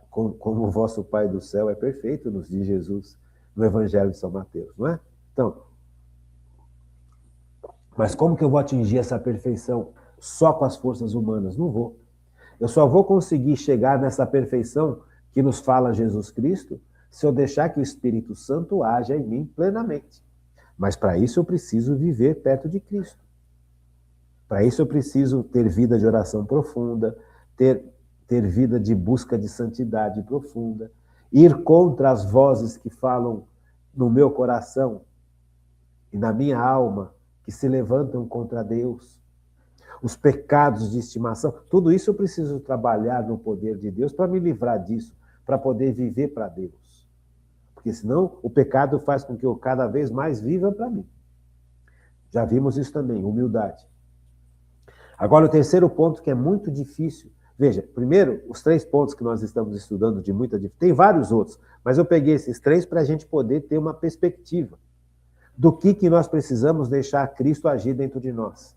como o vosso Pai do céu é perfeito, nos diz Jesus no Evangelho de São Mateus, não é? Então, mas como que eu vou atingir essa perfeição só com as forças humanas? Não vou. Eu só vou conseguir chegar nessa perfeição que nos fala Jesus Cristo se eu deixar que o Espírito Santo haja em mim plenamente. Mas para isso eu preciso viver perto de Cristo. Para isso eu preciso ter vida de oração profunda, ter vida de busca de santidade profunda, ir contra as vozes que falam no meu coração e na minha alma, que se levantam contra Deus, os pecados de estimação, tudo isso eu preciso trabalhar no poder de Deus para me livrar disso, para poder viver para Deus. Porque senão o pecado faz com que eu cada vez mais viva para mim. Já vimos isso também, humildade. Agora o terceiro ponto que é muito difícil. Veja, primeiro, os 3 pontos que nós estamos estudando de muita dificuldade. Tem vários outros, mas eu peguei esses 3 para a gente poder ter uma perspectiva do que nós precisamos deixar Cristo agir dentro de nós.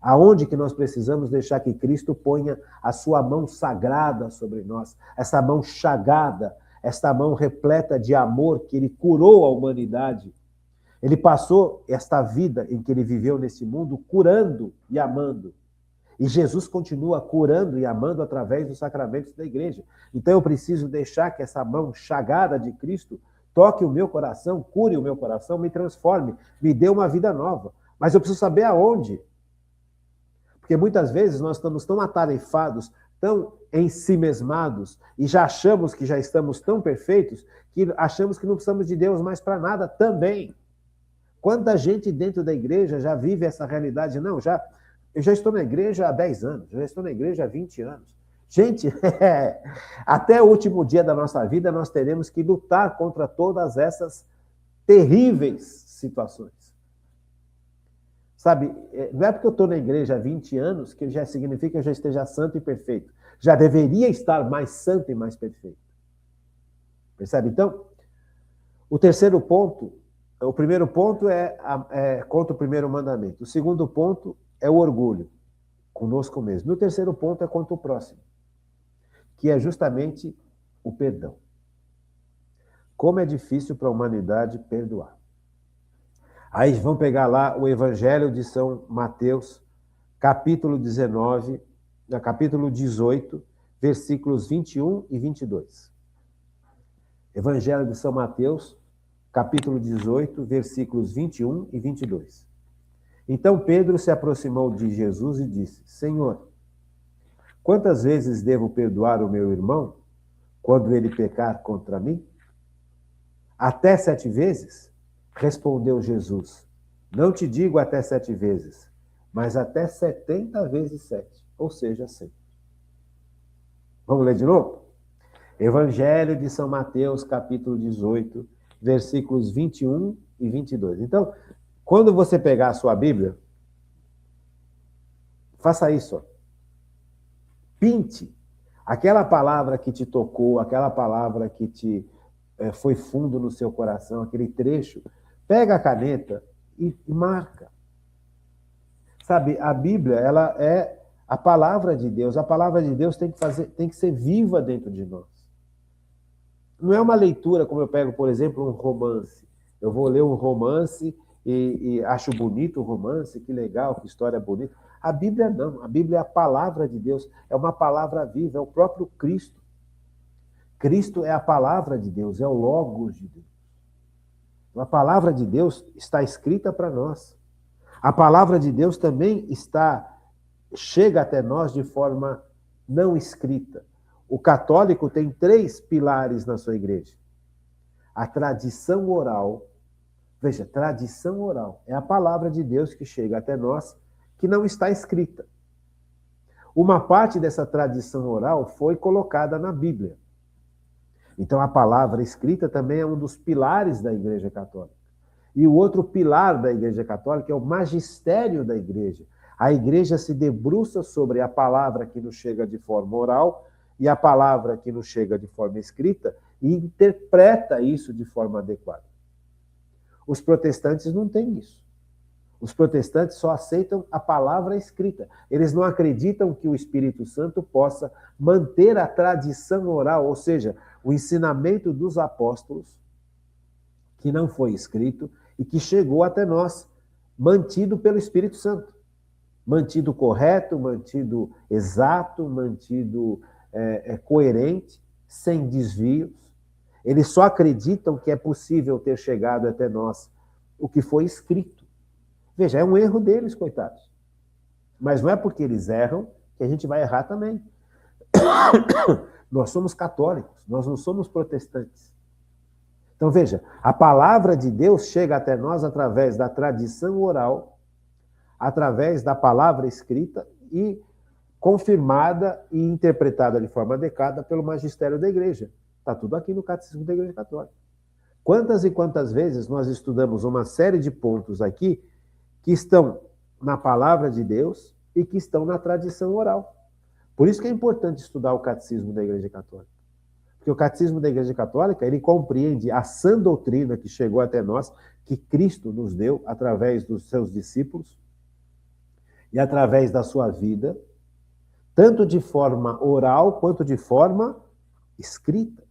Aonde que nós precisamos deixar que Cristo ponha a sua mão sagrada sobre nós, essa mão chagada, esta mão repleta de amor que ele curou a humanidade. Ele passou esta vida em que ele viveu nesse mundo curando e amando. E Jesus continua curando e amando através dos sacramentos da igreja. Então eu preciso deixar que essa mão chagada de Cristo toque o meu coração, cure o meu coração, me transforme, me dê uma vida nova. Mas eu preciso saber aonde. Porque muitas vezes nós estamos tão atarefados, tão ensimesmados, e já achamos que já estamos tão perfeitos, que achamos que não precisamos de Deus mais para nada também. Quanta gente dentro da igreja já vive essa realidade? Não, eu já estou na igreja há 10 anos, já estou na igreja há 20 anos. Gente, até o último dia da nossa vida nós teremos que lutar contra todas essas terríveis situações. Sabe, não é porque eu estou na igreja há 20 anos que já significa que eu já esteja santo e perfeito. Já deveria estar mais santo e mais perfeito. Percebe? Então, o primeiro ponto é contra o primeiro mandamento. O segundo ponto é o orgulho, conosco mesmo. E o terceiro ponto é contra o próximo, que é justamente o perdão. Como é difícil para a humanidade perdoar. Aí vamos pegar lá o Evangelho de São Mateus, capítulo 18, versículos 21 e 22. Evangelho de São Mateus, capítulo 18, versículos 21 e 22. Então Pedro se aproximou de Jesus e disse: Senhor, quantas vezes devo perdoar o meu irmão quando ele pecar contra mim? Até 7 vezes? Respondeu Jesus: Não te digo até 7 vezes, mas até 70 vezes 7, ou seja, 100. Vamos ler de novo? Evangelho de São Mateus, capítulo 18, versículos 21 e 22. Então, quando você pegar a sua Bíblia, faça isso. Ó. Pinte aquela palavra que te tocou, aquela palavra que te foi fundo no seu coração, aquele trecho. Pega a caneta e marca. Sabe, a Bíblia, ela é a palavra de Deus. A palavra de Deus tem que ser viva dentro de nós. Não é uma leitura como eu pego, por exemplo, um romance. Eu vou ler um romance e acho bonito o romance, que legal, que história bonita. A Bíblia não. A Bíblia é a palavra de Deus. É uma palavra viva, é o próprio Cristo. Cristo é a palavra de Deus, é o Logos de Deus. A palavra de Deus está escrita para nós. A palavra de Deus também chega até nós de forma não escrita. O católico tem 3 pilares na sua igreja. A tradição oral. Veja, tradição oral é a palavra de Deus que chega até nós, que não está escrita. Uma parte dessa tradição oral foi colocada na Bíblia. Então, a palavra escrita também é um dos pilares da Igreja Católica. E o outro pilar da Igreja Católica é o magistério da Igreja. A Igreja se debruça sobre a palavra que nos chega de forma oral e a palavra que nos chega de forma escrita e interpreta isso de forma adequada. Os protestantes não têm isso. Os protestantes só aceitam a palavra escrita. Eles não acreditam que o Espírito Santo possa manter a tradição oral, ou seja, o ensinamento dos apóstolos, que não foi escrito e que chegou até nós, mantido pelo Espírito Santo. Mantido correto, mantido exato, mantido coerente, sem desvios. Eles só acreditam que é possível ter chegado até nós o que foi escrito. Veja, é um erro deles, coitados. Mas não é porque eles erram que a gente vai errar também. Nós somos católicos, nós não somos protestantes. Então, veja, a palavra de Deus chega até nós através da tradição oral, através da palavra escrita e confirmada e interpretada de forma adequada pelo magistério da igreja. Está tudo aqui no Catecismo da Igreja Católica. Quantas e quantas vezes nós estudamos uma série de pontos aqui que estão na palavra de Deus e que estão na tradição oral. Por isso que é importante estudar o Catecismo da Igreja Católica. Porque o Catecismo da Igreja Católica, ele compreende a sã doutrina que chegou até nós, que Cristo nos deu através dos seus discípulos e através da sua vida, tanto de forma oral quanto de forma escrita.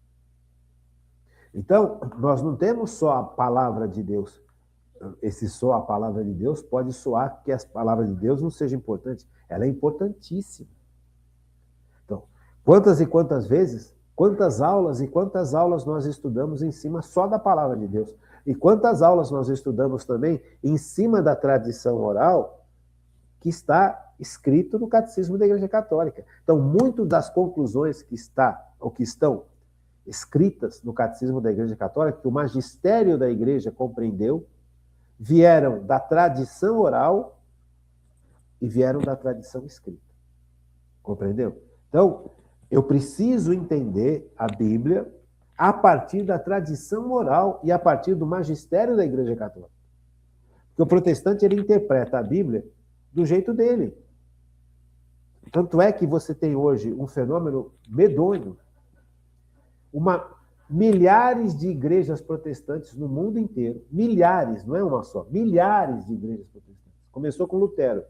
Então, nós não temos só a palavra de Deus. Esse só a palavra de Deus pode soar que a palavra de Deus não seja importante. Ela é importantíssima. Então, quantas e quantas vezes, quantas aulas e quantas aulas nós estudamos em cima só da palavra de Deus? E quantas aulas nós estudamos também em cima da tradição oral que está escrito no Catecismo da Igreja Católica. Então, muito das conclusões que estão escritas no Catecismo da Igreja Católica, que o magistério da Igreja compreendeu, vieram da tradição oral e vieram da tradição escrita. Compreendeu? Então, eu preciso entender a Bíblia a partir da tradição oral e a partir do magistério da Igreja Católica. Porque o protestante, ele interpreta a Bíblia do jeito dele. Tanto é que você tem hoje um fenômeno medonho. Milhares de igrejas protestantes no mundo inteiro, milhares, não é uma só, milhares de igrejas protestantes. Começou com Lutero,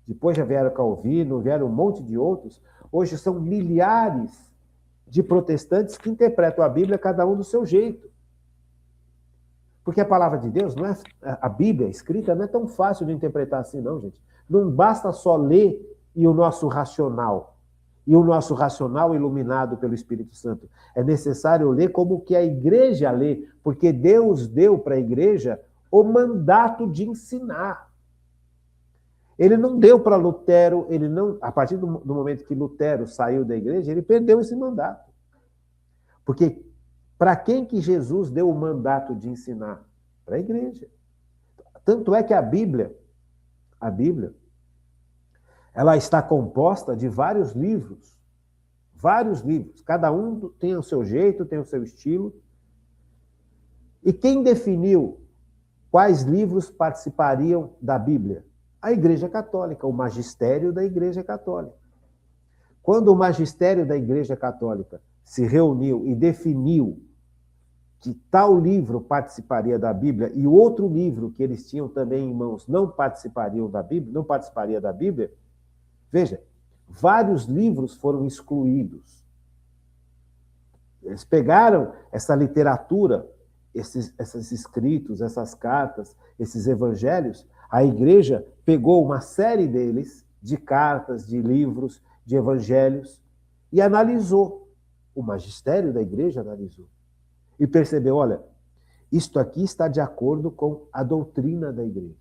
depois já vieram Calvino, vieram um monte de outros. Hoje são milhares de protestantes que interpretam a Bíblia cada um do seu jeito. Porque a palavra de Deus, não é, a Bíblia escrita não é tão fácil de interpretar assim, não, gente. Não basta só ler e o nosso racional iluminado pelo Espírito Santo. É necessário ler como que a igreja lê, porque Deus deu para a igreja o mandato de ensinar. Ele não deu para Lutero, a partir do momento que Lutero saiu da igreja, ele perdeu esse mandato. Porque para quem que Jesus deu o mandato de ensinar? Para a igreja. Tanto é que a Bíblia, ela está composta de vários livros. Cada um tem o seu jeito, tem o seu estilo. E quem definiu quais livros participariam da Bíblia? A Igreja Católica, o magistério da Igreja Católica. Quando o magistério da Igreja Católica se reuniu e definiu que tal livro participaria da Bíblia e o outro livro que eles tinham também em mãos não participaria da Bíblia, veja, vários livros foram excluídos. Eles pegaram essa literatura, esses escritos, essas cartas, esses evangelhos, a igreja pegou uma série deles, de cartas, de livros, de evangelhos, e analisou. o magistério da igreja analisou e percebeu, olha, isto aqui está de acordo com a doutrina da igreja.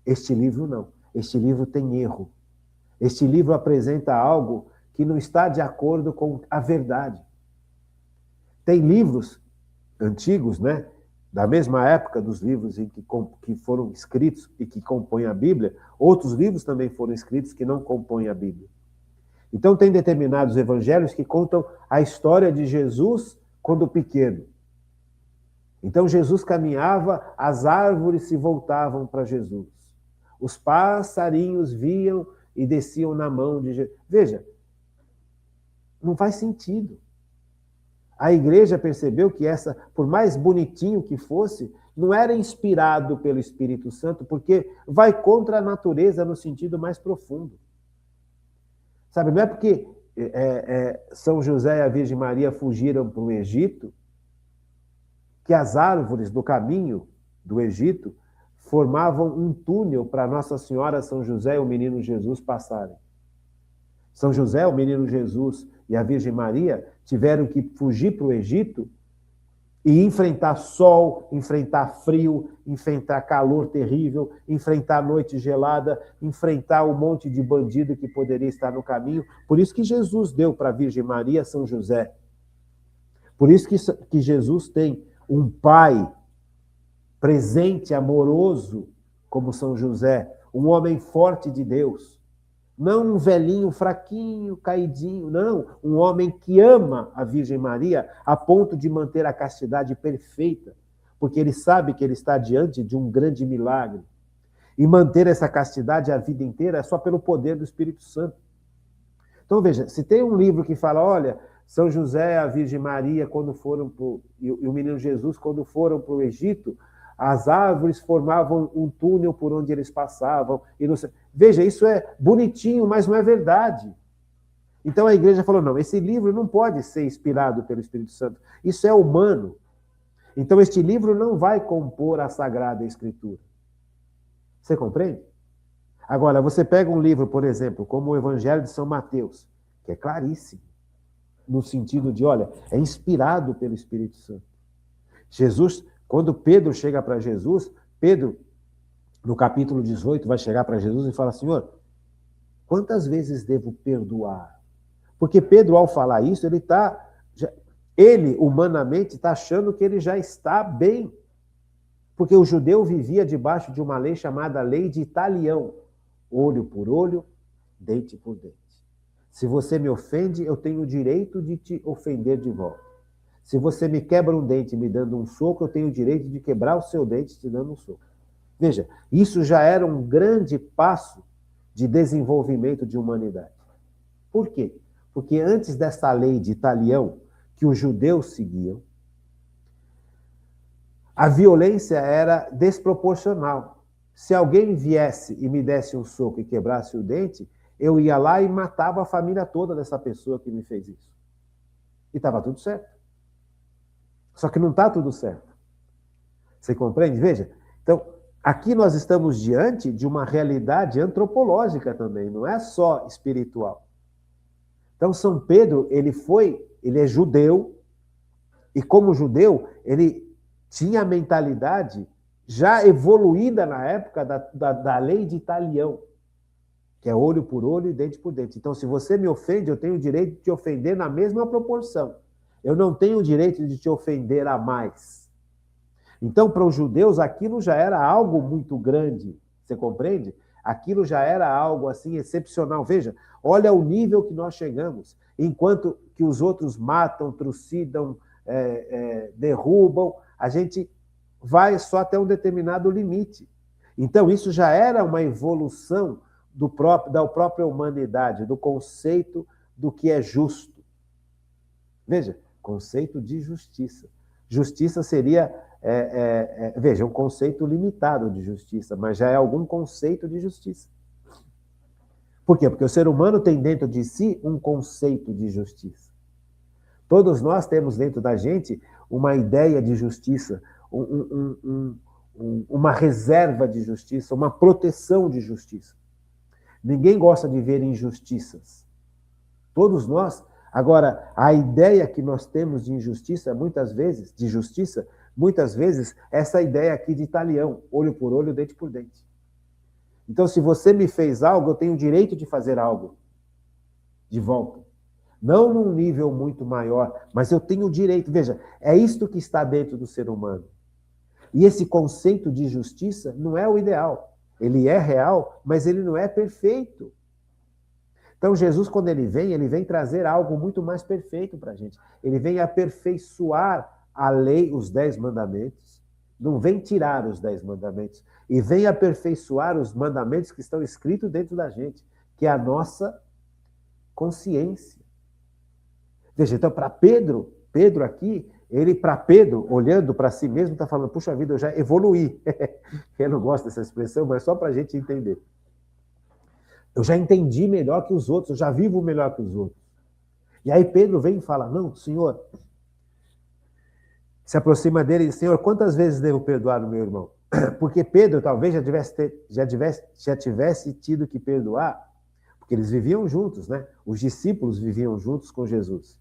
Este livro não. Este livro tem erro. Este livro apresenta algo que não está de acordo com a verdade. Tem livros antigos, né, da mesma época dos livros em que foram escritos e que compõem a Bíblia, outros livros também foram escritos que não compõem a Bíblia. Então, tem determinados evangelhos que contam a história de Jesus quando pequeno. Então, Jesus caminhava, as árvores se voltavam para Jesus. Os passarinhos viam e desciam na mão de Jesus. Veja, não faz sentido. A igreja percebeu que essa, por mais bonitinho que fosse, não era inspirado pelo Espírito Santo, porque vai contra a natureza no sentido mais profundo. Sabe, não é porque São José e a Virgem Maria fugiram para o Egito que as árvores do caminho do Egito formavam um túnel para Nossa Senhora, São José e o menino Jesus passarem. São José, o menino Jesus e a Virgem Maria tiveram que fugir para o Egito e enfrentar sol, enfrentar frio, enfrentar calor terrível, enfrentar noite gelada, enfrentar um monte de bandido que poderia estar no caminho. Por isso que Jesus deu para a Virgem Maria São José. Por isso que Jesus tem um pai presente, amoroso, como São José, um homem forte de Deus. Não um velhinho fraquinho, caidinho, não. Um homem que ama a Virgem Maria a ponto de manter a castidade perfeita, porque ele sabe que ele está diante de um grande milagre. E manter essa castidade a vida inteira é só pelo poder do Espírito Santo. Então, veja, se tem um livro que fala, olha, São José e a Virgem Maria, quando foram e o menino Jesus, quando foram para o Egito, as árvores formavam um túnel por onde eles passavam. E não sei. Veja, isso é bonitinho, mas não é verdade. Então a igreja falou, não, esse livro não pode ser inspirado pelo Espírito Santo. Isso é humano. Então este livro não vai compor a Sagrada Escritura. Você compreende? Agora, você pega um livro, por exemplo, como o Evangelho de São Mateus, que é claríssimo, no sentido de, olha, é inspirado pelo Espírito Santo. Jesus... Quando Pedro chega para Jesus, Pedro, no capítulo 18, vai chegar para Jesus e fala, Senhor, quantas vezes devo perdoar? Porque Pedro, ao falar isso, ele humanamente está achando que ele já está bem. Porque o judeu vivia debaixo de uma lei chamada lei de Italião. Olho por olho, dente por dente. Se você me ofende, eu tenho o direito de te ofender de volta. Se você me quebra um dente me dando um soco, eu tenho o direito de quebrar o seu dente te dando um soco. Veja, isso já era um grande passo de desenvolvimento de humanidade. Por quê? Porque antes dessa lei de Italião, que os judeus seguiam, a violência era desproporcional. Se alguém viesse e me desse um soco e quebrasse o dente, eu ia lá e matava a família toda dessa pessoa que me fez isso. E estava tudo certo. Só que não está tudo certo. Você compreende? Veja, então, aqui nós estamos diante de uma realidade antropológica também, não é só espiritual. Então, São Pedro, ele é judeu, e como judeu, ele tinha a mentalidade já evoluída na época da lei de Italião, que é olho por olho e dente por dente. Então, se você me ofende, eu tenho o direito de te ofender na mesma proporção. Eu não tenho o direito de te ofender a mais. Então, para os judeus, aquilo já era algo muito grande. Você compreende? Aquilo já era algo assim excepcional. Veja, olha o nível que nós chegamos. Enquanto que os outros matam, trucidam, derrubam, a gente vai só até um determinado limite. Então, isso já era uma evolução da própria humanidade, do conceito do que é justo. Veja, conceito de justiça. Justiça seria, veja, um conceito limitado de justiça, mas já é algum conceito de justiça. Por quê? Porque o ser humano tem dentro de si um conceito de justiça. Todos nós temos dentro da gente uma ideia de justiça, uma reserva de justiça, uma proteção de justiça. Ninguém gosta de ver injustiças. Todos nós, Agora, a ideia que nós temos de injustiça, muitas vezes, de justiça, muitas vezes, essa ideia aqui de talião, olho por olho, dente por dente. Então, se você me fez algo, eu tenho o direito de fazer algo de volta. Não num nível muito maior, mas eu tenho o direito. Veja, é isto que está dentro do ser humano. E esse conceito de justiça não é o ideal. Ele é real, mas ele não é perfeito. Então, Jesus, quando ele vem trazer algo muito mais perfeito para a gente. Ele vem aperfeiçoar a lei, os 10 mandamentos. Não vem tirar os 10 mandamentos. E vem aperfeiçoar os mandamentos que estão escritos dentro da gente, que é a nossa consciência. Veja, então, para Pedro aqui, para Pedro, olhando para si mesmo, está falando, puxa vida, eu já evoluí. Eu não gosto dessa expressão, mas só para a gente entender. Eu já entendi melhor que os outros, eu já vivo melhor que os outros. E aí Pedro vem e fala, não, Senhor, se aproxima dele e diz, Senhor, quantas vezes devo perdoar o meu irmão? Porque Pedro talvez já tivesse tido que perdoar, porque eles viviam juntos, né? Os discípulos viviam juntos com Jesus.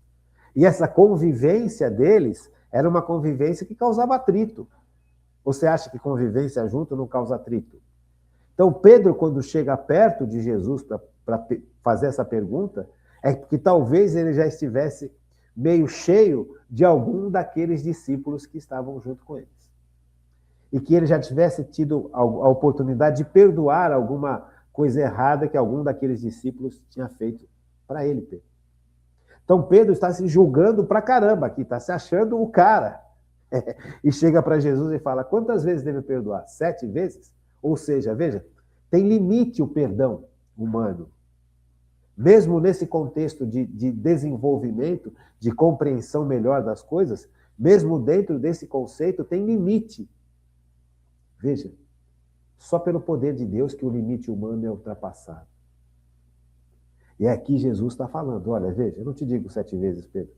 E essa convivência deles era uma convivência que causava atrito. Você acha que convivência junto não causa atrito? Então, Pedro, quando chega perto de Jesus para fazer essa pergunta, é porque talvez ele já estivesse meio cheio de algum daqueles discípulos que estavam junto com eles. E que ele já tivesse tido a oportunidade de perdoar alguma coisa errada que algum daqueles discípulos tinha feito para ele, Pedro. Então, Pedro está se julgando pra caramba aqui, está se achando o cara. E chega para Jesus e fala, quantas vezes deve perdoar? 7 vezes? Ou seja, veja, tem limite o perdão humano. Mesmo nesse contexto de desenvolvimento, de compreensão melhor das coisas, mesmo dentro desse conceito, tem limite. Veja, só pelo poder de Deus que o limite humano é ultrapassado. E aqui Jesus está falando, olha, veja, eu não te digo 7 vezes, Pedro,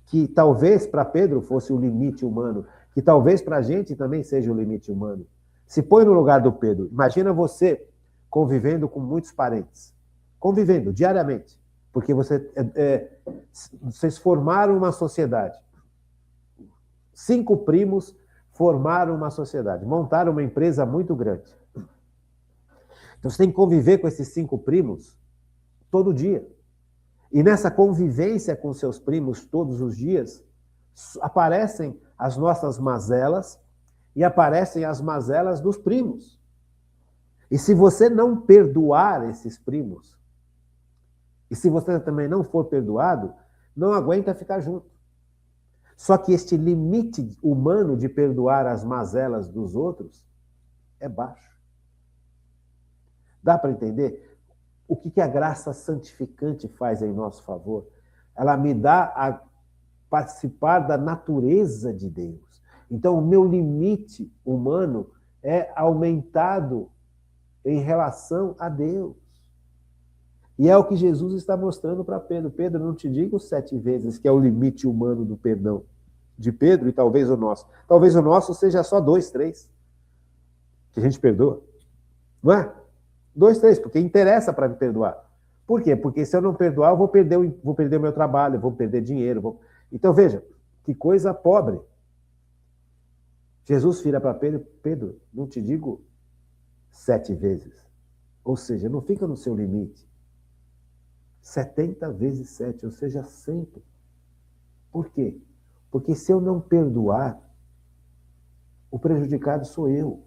que talvez para Pedro fosse o limite humano, que talvez para a gente também seja o limite humano. Se põe no lugar do Pedro, imagina você convivendo com muitos parentes, convivendo diariamente, porque vocês formaram uma sociedade. 5 primos formaram uma sociedade, montaram uma empresa muito grande. Então você tem que conviver com esses 5 primos todo dia. E nessa convivência com seus primos todos os dias, aparecem as nossas mazelas e aparecem as mazelas dos primos. E se você não perdoar esses primos, e se você também não for perdoado, não aguenta ficar junto. Só que este limite humano de perdoar as mazelas dos outros é baixo. Dá para entender? O que a graça santificante faz em nosso favor? Ela me dá a participar da natureza de Deus. Então, o meu limite humano é aumentado em relação a Deus. E é o que Jesus está mostrando para Pedro. Pedro, não te digo 7 vezes, que é o limite humano do perdão de Pedro e talvez o nosso. Talvez o nosso seja só 2, 3, que a gente perdoa. Não é? 2, 3, porque interessa para me perdoar. Por quê? Porque se eu não perdoar, eu vou perder o meu trabalho, vou perder dinheiro. Então, veja, que coisa pobre. Jesus vira para Pedro, Pedro, não te digo 7 vezes. Ou seja, não fica no seu limite. 70 vezes 7, ou seja, 100. Por quê? Porque se eu não perdoar, o prejudicado sou eu.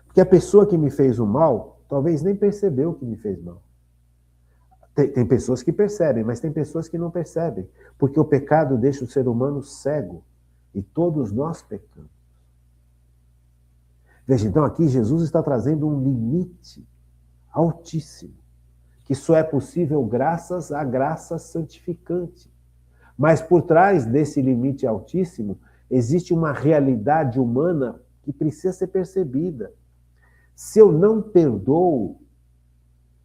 Porque a pessoa que me fez o mal, talvez nem percebeu que me fez mal. Tem pessoas que percebem, mas tem pessoas que não percebem. Porque o pecado deixa o ser humano cego. E todos nós pecamos. Veja, então aqui Jesus está trazendo um limite altíssimo. Que só é possível graças à graça santificante. Mas por trás desse limite altíssimo, existe uma realidade humana que precisa ser percebida. Se eu não perdoo,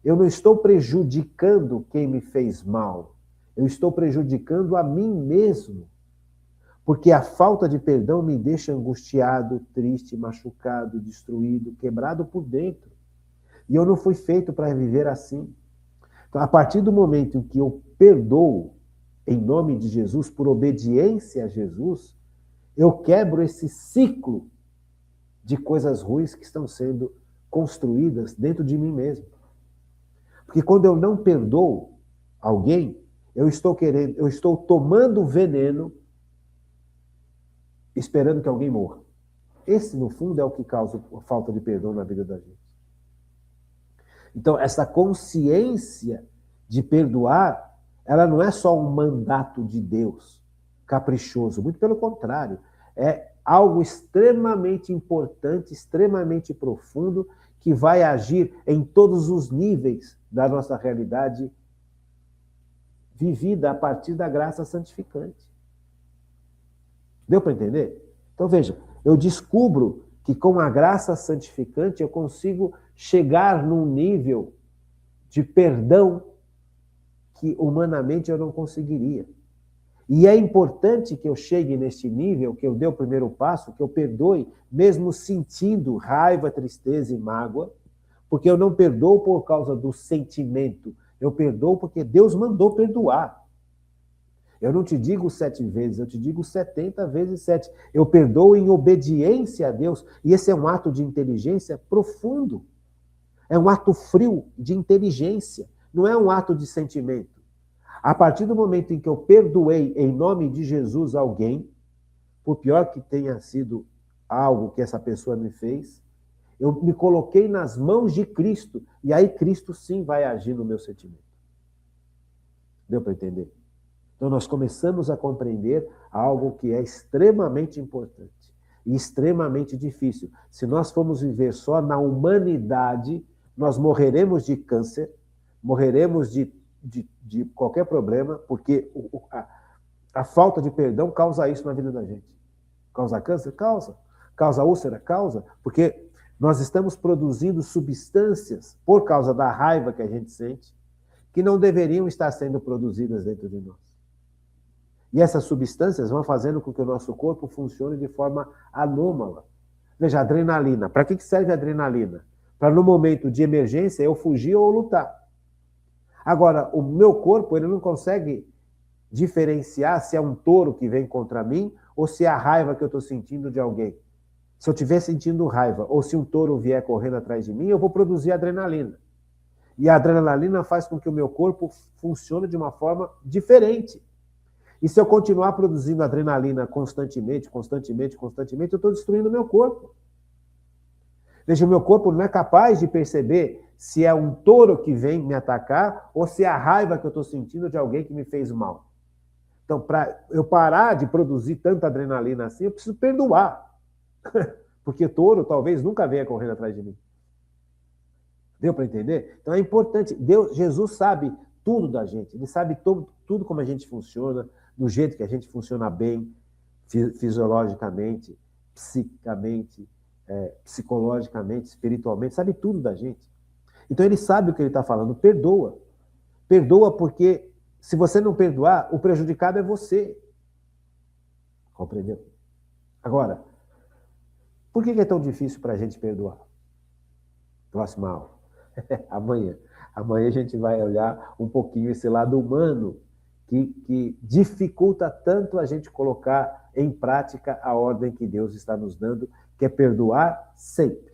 eu não estou prejudicando quem me fez mal. Eu estou prejudicando a mim mesmo. Porque a falta de perdão me deixa angustiado, triste, machucado, destruído, quebrado por dentro. E eu não fui feito para viver assim. Então, a partir do momento em que eu perdoo, em nome de Jesus, por obediência a Jesus, eu quebro esse ciclo de coisas ruins que estão sendo construídas dentro de mim mesmo. Porque quando eu não perdoo alguém, eu estou tomando veneno esperando que alguém morra. Esse, no fundo, é o que causa a falta de perdão na vida da gente. Então, essa consciência de perdoar, ela não é só um mandato de Deus caprichoso, muito pelo contrário, é algo extremamente importante, extremamente profundo, que vai agir em todos os níveis da nossa realidade vivida a partir da graça santificante. Deu para entender? Então veja, eu descubro que com a graça santificante eu consigo chegar num nível de perdão que humanamente eu não conseguiria. E é importante que eu chegue neste nível, que eu dê o primeiro passo, que eu perdoe, mesmo sentindo raiva, tristeza e mágoa, porque eu não perdoo por causa do sentimento, eu perdoo porque Deus mandou perdoar. Eu não te digo 7 vezes, eu te digo 70 vezes 7. Eu perdoo em obediência a Deus. E esse é um ato de inteligência profundo. É um ato frio de inteligência. Não é um ato de sentimento. A partir do momento em que eu perdoei em nome de Jesus alguém, por pior que tenha sido algo que essa pessoa me fez, eu me coloquei nas mãos de Cristo. E aí Cristo sim vai agir no meu sentimento. Deu para entender? Então, nós começamos a compreender algo que é extremamente importante e extremamente difícil. Se nós formos viver só na humanidade, nós morreremos de câncer, morreremos de qualquer problema, porque a falta de perdão causa isso na vida da gente. Causa câncer? Causa. Causa úlcera? Causa. Porque nós estamos produzindo substâncias, por causa da raiva que a gente sente, que não deveriam estar sendo produzidas dentro de nós. E essas substâncias vão fazendo com que o nosso corpo funcione de forma anômala. Veja, adrenalina. Para que serve a adrenalina? Para no momento de emergência eu fugir ou lutar. Agora, o meu corpo ele não consegue diferenciar se é um touro que vem contra mim ou se é a raiva que eu estou sentindo de alguém. Se eu estiver sentindo raiva ou se um touro vier correndo atrás de mim, eu vou produzir adrenalina. E a adrenalina faz com que o meu corpo funcione de uma forma diferente. E se eu continuar produzindo adrenalina constantemente, eu estou destruindo o meu corpo. Veja, o meu corpo não é capaz de perceber se é um touro que vem me atacar ou se é a raiva que eu estou sentindo de alguém que me fez mal. Então, para eu parar de produzir tanta adrenalina assim, eu preciso perdoar. Porque touro talvez nunca venha correndo atrás de mim. Deu para entender? Então é importante. Jesus sabe tudo da gente. Ele sabe tudo como a gente funciona, do jeito que a gente funciona bem, fisiologicamente, psicamente, psicologicamente, espiritualmente, sabe tudo da gente. Então ele sabe o que ele está falando, perdoa. Perdoa porque se você não perdoar, o prejudicado é você. Compreendeu? Agora, por que é tão difícil para a gente perdoar? Próxima aula. Amanhã. Amanhã a gente vai olhar um pouquinho esse lado humano que dificulta tanto a gente colocar em prática a ordem que Deus está nos dando, que é perdoar sempre.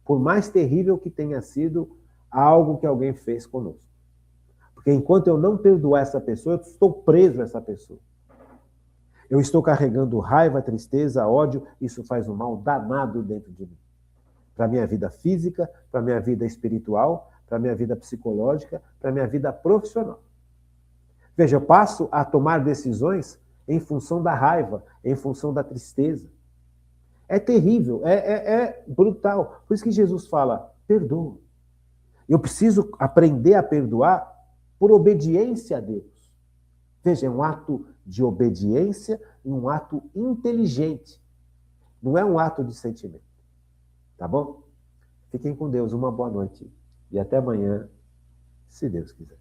Por mais terrível que tenha sido algo que alguém fez conosco. Porque enquanto eu não perdoar essa pessoa, eu estou preso a essa pessoa. Eu estou carregando raiva, tristeza, ódio, isso faz um mal danado dentro de mim. Para a minha vida física, para a minha vida espiritual, para a minha vida psicológica, para a minha vida profissional. Veja, eu passo a tomar decisões em função da raiva, em função da tristeza. É terrível, é brutal. Por isso que Jesus fala, perdoa. Eu preciso aprender a perdoar por obediência a Deus. Veja, é um ato de obediência e um ato inteligente. Não é um ato de sentimento. Tá bom? Fiquem com Deus, uma boa noite. E até amanhã, se Deus quiser.